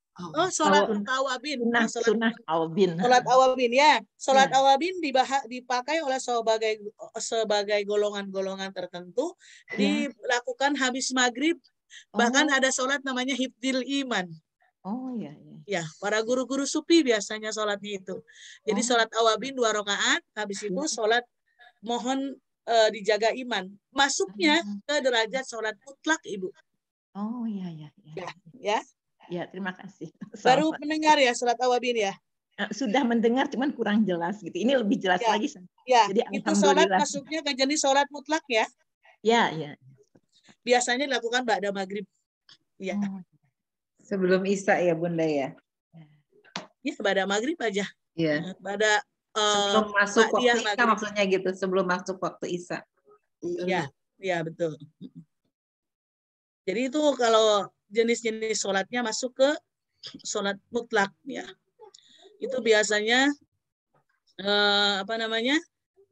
Sholat awabin. Sunnah awabin. Sholat awabin ya. Sholat awabin dipakai oleh sebagai golongan-golongan tertentu. Dilakukan habis maghrib. Bahkan ada sholat namanya hifdzil iman. Ya, para guru-guru sufi biasanya sholatnya itu. Jadi sholat awabin 2 rakaat. Habis itu sholat mohon dijaga iman. Masuknya ke derajat sholat mutlak Ibu. Ya, terima kasih. Baru mendengar ya sholat awabin ya? Sudah mendengar, cuman kurang jelas gitu. Ini lebih jelas lagi. Ya, jadi itu sholat masuknya ke jenis sholat mutlak ya? Ya. Biasanya dilakukan ba'da maghrib. Ya. Sebelum Isya ya Bunda ya? Ya, ba'da maghrib aja. Iya. Ba'da sebelum masuk waktu Isya maksudnya gitu, sebelum masuk waktu Isya. Ya betul. Jadi itu kalau jenis-jenis sholatnya masuk ke sholat mutlak ya. Itu biasanya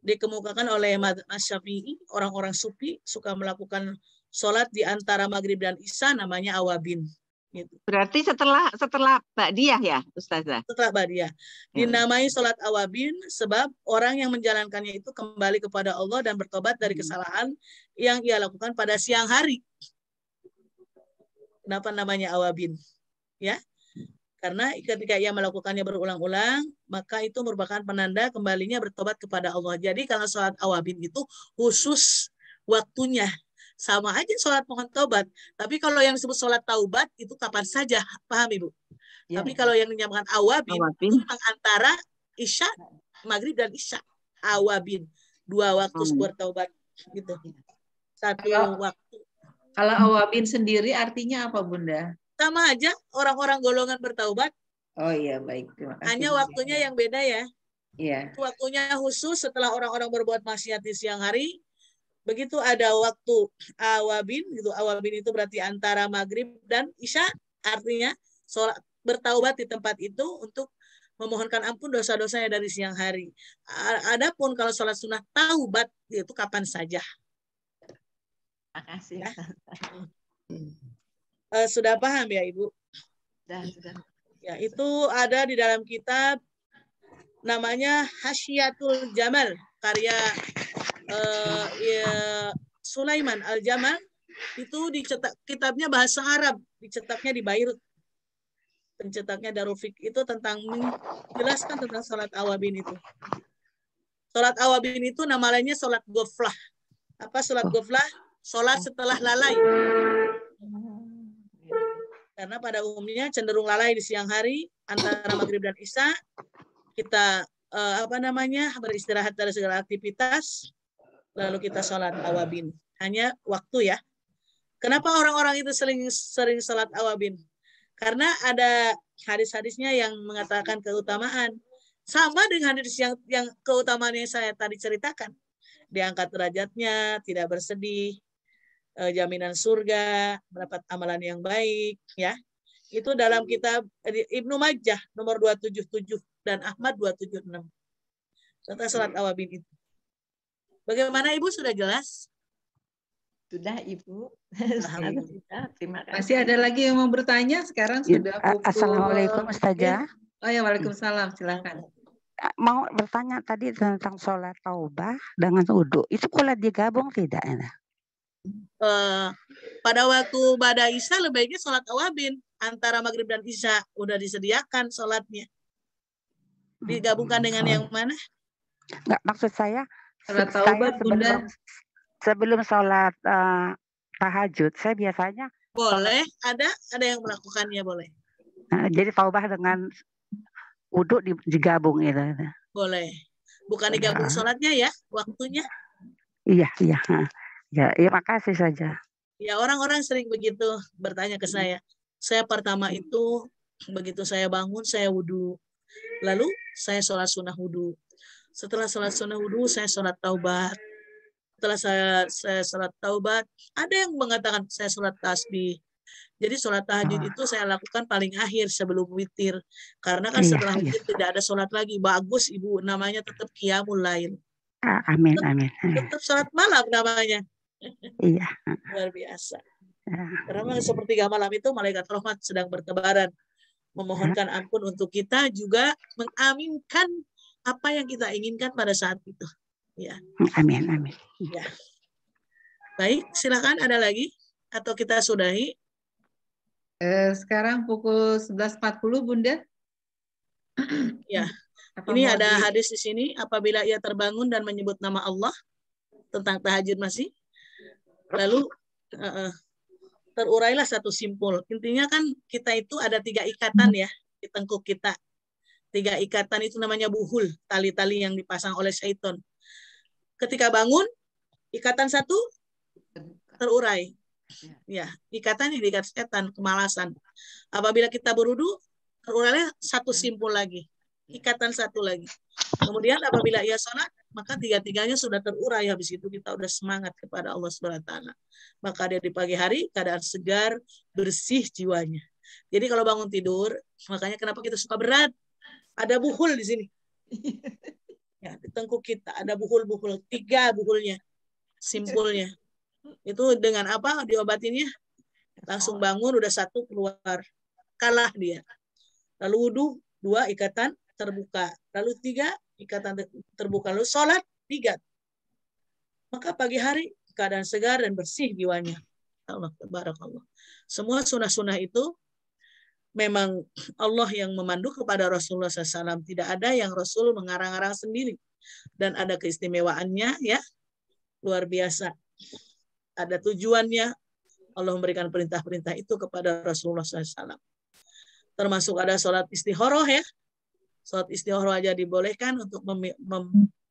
dikemukakan oleh Syafi'i, orang-orang sufi suka melakukan sholat di antara maghrib dan isya namanya awabin. Gitu. Berarti setelah Ba'diyah ya, Ustazah? Setelah Ba'diyah. Dinamai sholat awabin sebab orang yang menjalankannya itu kembali kepada Allah dan bertobat dari kesalahan yang ia lakukan pada siang hari. Kenapa namanya awabin? Ya, karena ketika ia melakukannya berulang-ulang, maka itu merupakan penanda kembalinya bertobat kepada Allah. Jadi kalau sholat awabin itu khusus waktunya. Sama aja sholat mohon taubat. Tapi kalau yang disebut sholat taubat itu kapan saja, paham Ibu? Ya. Tapi kalau yang dinamakan awabin itu memang antara isya, maghrib dan isya. Awabin, 2 waktu bertaubat gitu. Satu waktu. Kalau awabin sendiri artinya apa Bunda? Sama aja, orang-orang golongan bertaubat. Oh iya, baik. Terima kasih. Hanya waktunya yang beda ya. Iya. Waktunya khusus setelah orang-orang berbuat maksiat di siang hari. Begitu ada waktu awabin, gitu. Awabin itu berarti antara maghrib dan isya, artinya sholat bertaubat di tempat itu untuk memohonkan ampun dosa-dosanya dari siang hari. Adapun kalau sholat sunnah taubat itu kapan saja. Makasih. Ya. Sudah paham ya Ibu? Sudah. Ya, itu ada di dalam kitab namanya Hasyiatul Jamal, karya Sulaiman Al-Jamal. Itu dicetak, kitabnya bahasa Arab, dicetaknya di Beirut. Pencetaknya Darul Fiqh, itu tentang menjelaskan tentang sholat awabin itu. Sholat awabin itu nama lainnya sholat ghaflah. Apa sholat ghaflah? Sholat setelah lalai. Karena pada umumnya cenderung lalai di siang hari antara maghrib dan isya. Kita beristirahat dari segala aktivitas, lalu kita sholat awabin. Hanya waktu ya. Kenapa orang-orang itu sering sholat awabin? Karena ada hadis-hadisnya yang mengatakan keutamaan. Sama dengan hadis yang keutamaan yang saya tadi ceritakan. Diangkat derajatnya, tidak bersedih, jaminan surga, mendapat amalan yang baik, ya. Itu dalam kitab Ibnu Majah nomor 277 dan Ahmad 276. Tentang salat awabin itu. Bagaimana Ibu, sudah jelas? Sudah Ibu. Terima kasih. Masih ada lagi yang mau bertanya? Sekarang sudah pukul... Assalamualaikum Ustazah. Oh ya, waalaikumsalam. Silakan. Mau bertanya tadi tentang sholat taubah dengan wudhu. Itu boleh digabung tidak? Pada waktu Ba'da Isya lebih baiknya sholat awabin. Antara maghrib dan isya udah disediakan sholatnya. Digabungkan dengan yang mana? Enggak, maksud saya sholat taubah sebelum sholat tahajud, saya biasanya boleh, ada yang melakukannya boleh. Jadi taubah dengan wudhu digabung itu. Boleh. Bukan digabung sholatnya ya, waktunya. Iya. Ya, makasih saja. Ya, orang-orang sering begitu bertanya ke saya. Saya pertama itu begitu saya bangun saya wudhu, lalu saya sholat sunnah wudhu. Setelah sholat sunnah wudhu saya sholat taubat. Setelah saya sholat taubat, ada yang mengatakan saya sholat tasbih. Jadi sholat tahajud itu saya lakukan paling akhir sebelum witir. Karena kan setelah witir tidak ada sholat lagi. Bagus Ibu, namanya tetap qiyamul lail. Amin. Tetap sholat malam namanya. Iya. Luar biasa. Karena sepertiga malam itu malaikat rahmat sedang bertebaran. Memohonkan ampun untuk kita, juga mengaminkan apa yang kita inginkan pada saat itu. Ya. Amin. Ya. Baik, silakan ada lagi atau kita sudahi? Sekarang pukul 11.40 Bunda. Ya. Ini ada hadis di sini, apabila ia terbangun dan menyebut nama Allah, tentang tahajud masih. Lalu terurailah satu simpul. Intinya kan kita itu ada 3 ikatan ya di tengkuk kita. 3 ikatan itu namanya buhul, tali-tali yang dipasang oleh syaitan. Ketika bangun, ikatan satu terurai. Ya, ikatan yang diikat setan, kemalasan. Apabila kita berwudu, terurailah satu simpul lagi. Ikatan satu lagi. Kemudian apabila ia sholat, maka 3-tiganya sudah terurai. Habis itu kita udah semangat kepada Allah SWT. Maka dia di pagi hari keadaan segar, bersih jiwanya. Jadi kalau bangun tidur, makanya kenapa kita suka berat? Ada buhul di sini. Ya, di tengkuk kita ada buhul-buhul, 3 buhulnya, simpulnya. Itu dengan apa diobatinnya? Langsung bangun, udah 1 keluar. Kalah dia. Lalu wudhu, 2 ikatan terbuka. Lalu 3 ikatan terbuka. Lalu sholat 3. Maka pagi hari keadaan segar dan bersih jiwanya. Allah, tabarakallah. Semua sunnah-sunnah itu memang Allah yang memandu kepada Rasulullah SAW. Tidak ada yang Rasul mengarang-arang sendiri. Dan ada keistimewaannya, ya, luar biasa. Ada tujuannya. Allah memberikan perintah-perintah itu kepada Rasulullah SAW. Termasuk ada sholat istikharah, ya. Sholat istikharah aja dibolehkan untuk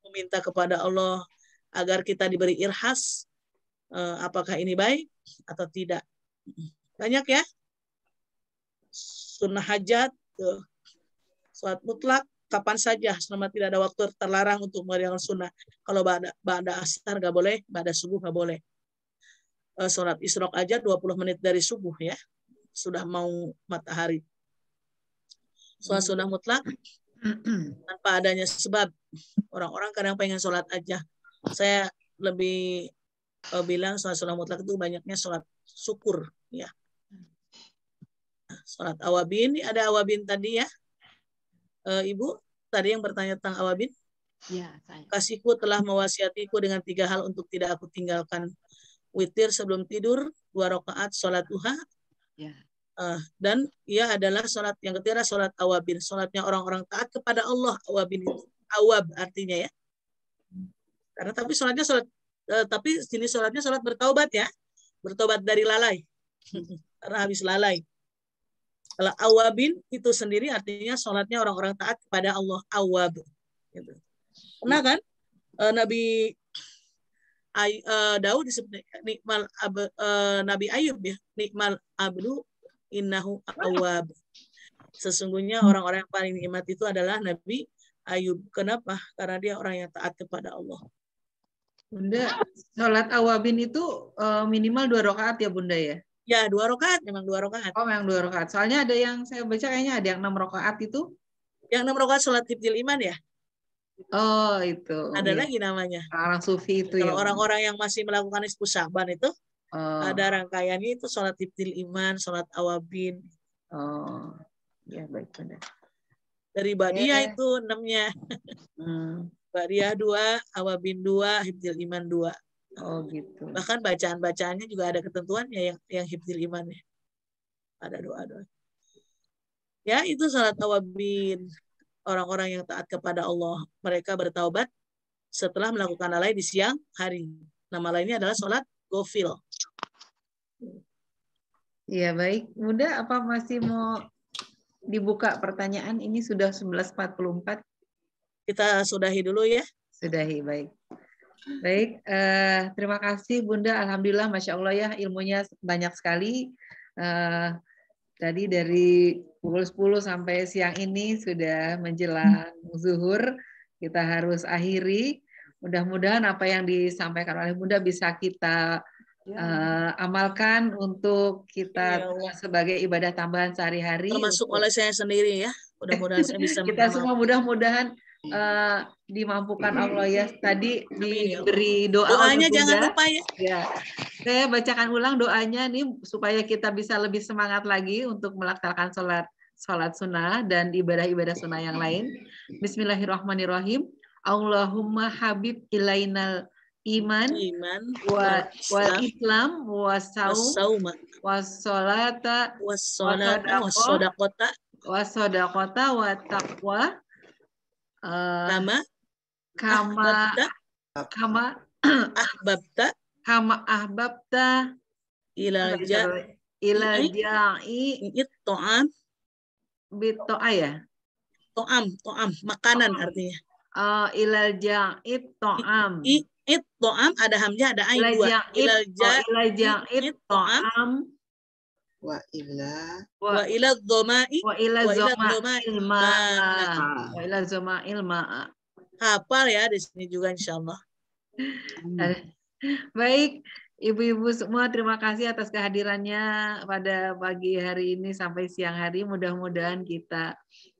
meminta kepada Allah agar kita diberi irhas. Apakah ini baik atau tidak. Banyak, ya. Sunnah hajat, sholat mutlak, kapan saja selama tidak ada waktu terlarang untuk mengerjakan sunnah. Kalau ba'da asar nggak boleh, ba'da subuh nggak boleh. Sholat isyraq aja 20 menit dari subuh, ya, sudah mau matahari. Sholat sunnah mutlak tanpa adanya sebab. Orang-orang kadang pengen sholat aja. Saya lebih bilang sholat sunnah mutlak itu banyaknya sholat syukur, ya. Sholat awabin, ada awabin tadi, ya. Ibu tadi yang bertanya tentang awabin. Ya, saya. Kasihku telah mewasiatiku dengan 3 hal untuk tidak aku tinggalkan. Witir sebelum tidur, 2 rakaat sholat duha. Ya. Dan ia adalah sholat yang ketiga, sholat awabin. Sholatnya orang-orang taat kepada Allah. Awabin itu awab artinya, ya. Karena tapi sholatnya sholat, tapi jenis sholatnya sholat bertaubat, ya. Bertobat dari lalai. Karena habis lalai. Kalau awabin itu sendiri artinya sholatnya orang-orang taat kepada Allah. Awab. Gitu. Pernah kan Nabi Daud disebut nikmal Nabi Ayub, ya, nikmal abdu innahu awab. Sesungguhnya orang-orang yang paling nikmat itu adalah Nabi Ayub. Kenapa? Karena dia orang yang taat kepada Allah. Bunda, sholat awabin itu minimal 2 rakaat, ya Bunda, ya? Ya, 2 rakaat, memang 2 rakaat. Oh, memang 2 rakaat. Soalnya ada yang saya baca kayaknya ada yang 6 rakaat itu. Yang 6 rakaat sholat hifdzil iman, ya? Oh, itu. Ada ya. lagi namanya. Orang sufi itu. Kalau ya, orang-orang yang masih melakukan ispu Syaban itu, ada rangkaiannya itu sholat hifdzil iman, sholat awabin. Oh, ya baik benar. Dari Ba'diyah itu 6-nya. Ba'diyah 2, awabin 2, hifdzil iman 2. Oh gitu. Bahkan bacaan-bacaannya juga ada ketentuannya yang hifdzil imannya. Ada doa-doa. Ya, itu sholat awabin. Orang-orang yang taat kepada Allah. Mereka bertaubat setelah melakukan lalai di siang hari. Nama lainnya adalah sholat gofil. Iya, baik. Bunda, apa masih mau dibuka pertanyaan? Ini sudah 11.44. Kita sudahi dulu, ya. Sudahi, baik. Baik, terima kasih Bunda. Alhamdulillah, Masya Allah, ya, ilmunya banyak sekali. Tadi dari pukul 10 sampai siang ini sudah menjelang zuhur. Kita harus akhiri. Mudah-mudahan apa yang disampaikan oleh Bunda bisa kita amalkan untuk kita sebagai ibadah tambahan sehari-hari. Termasuk oleh saya sendiri, ya. Mudah-mudahan saya bisa kita semua mudah-mudahan dimampukan Allah, ya. Tadi diberi doa. Doanya Bunda. jangan lupa, ya. Ya. Saya bacakan ulang doanya nih supaya kita bisa lebih semangat lagi untuk melaksanakan sholat sunnah dan ibadah-ibadah sunnah yang lain. Bismillahirrahmanirrahim. Allahumma habib ilainal iman wal islam wasaum wassolata wasodaqota wa taqwa kama ahbabta ilal ja'i to'am bito'a, ya? To'am makanan artinya. Ilal ja'i to'am. To'am ada hamzah, ada ain 2. Ilal ja'i to'am wa ila dhamai ma'a. Hafal, ya, di sini juga insyaallah. Baik, ibu-ibu semua, terima kasih atas kehadirannya pada pagi hari ini sampai siang hari. Mudah-mudahan kita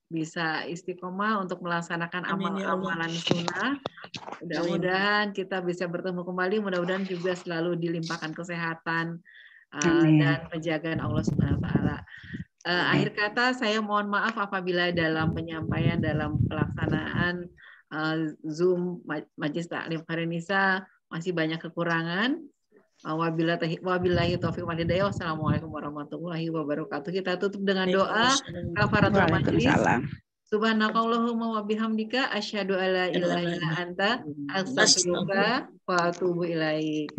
bisa istiqomah untuk melaksanakan amalan sunnah. Mudah-mudahan kita bisa bertemu kembali. Mudah-mudahan juga selalu dilimpahkan kesehatan, dan penjagaan Allah Subhanahu wa taala. Akhir kata saya mohon maaf apabila dalam penyampaian dalam pelaksanaan Zoom Majelis Taklim Khairun-Nisa masih banyak kekurangan. Wabillahi taufiq wal hidayah. Wassalamualaikum warahmatullahi wabarakatuh. Kita tutup dengan doa kafaratul majlis. Subhanakallahumma wa bihamdika asyhadu alla ilaha illa anta astaghfiruka wa atubu ilaik.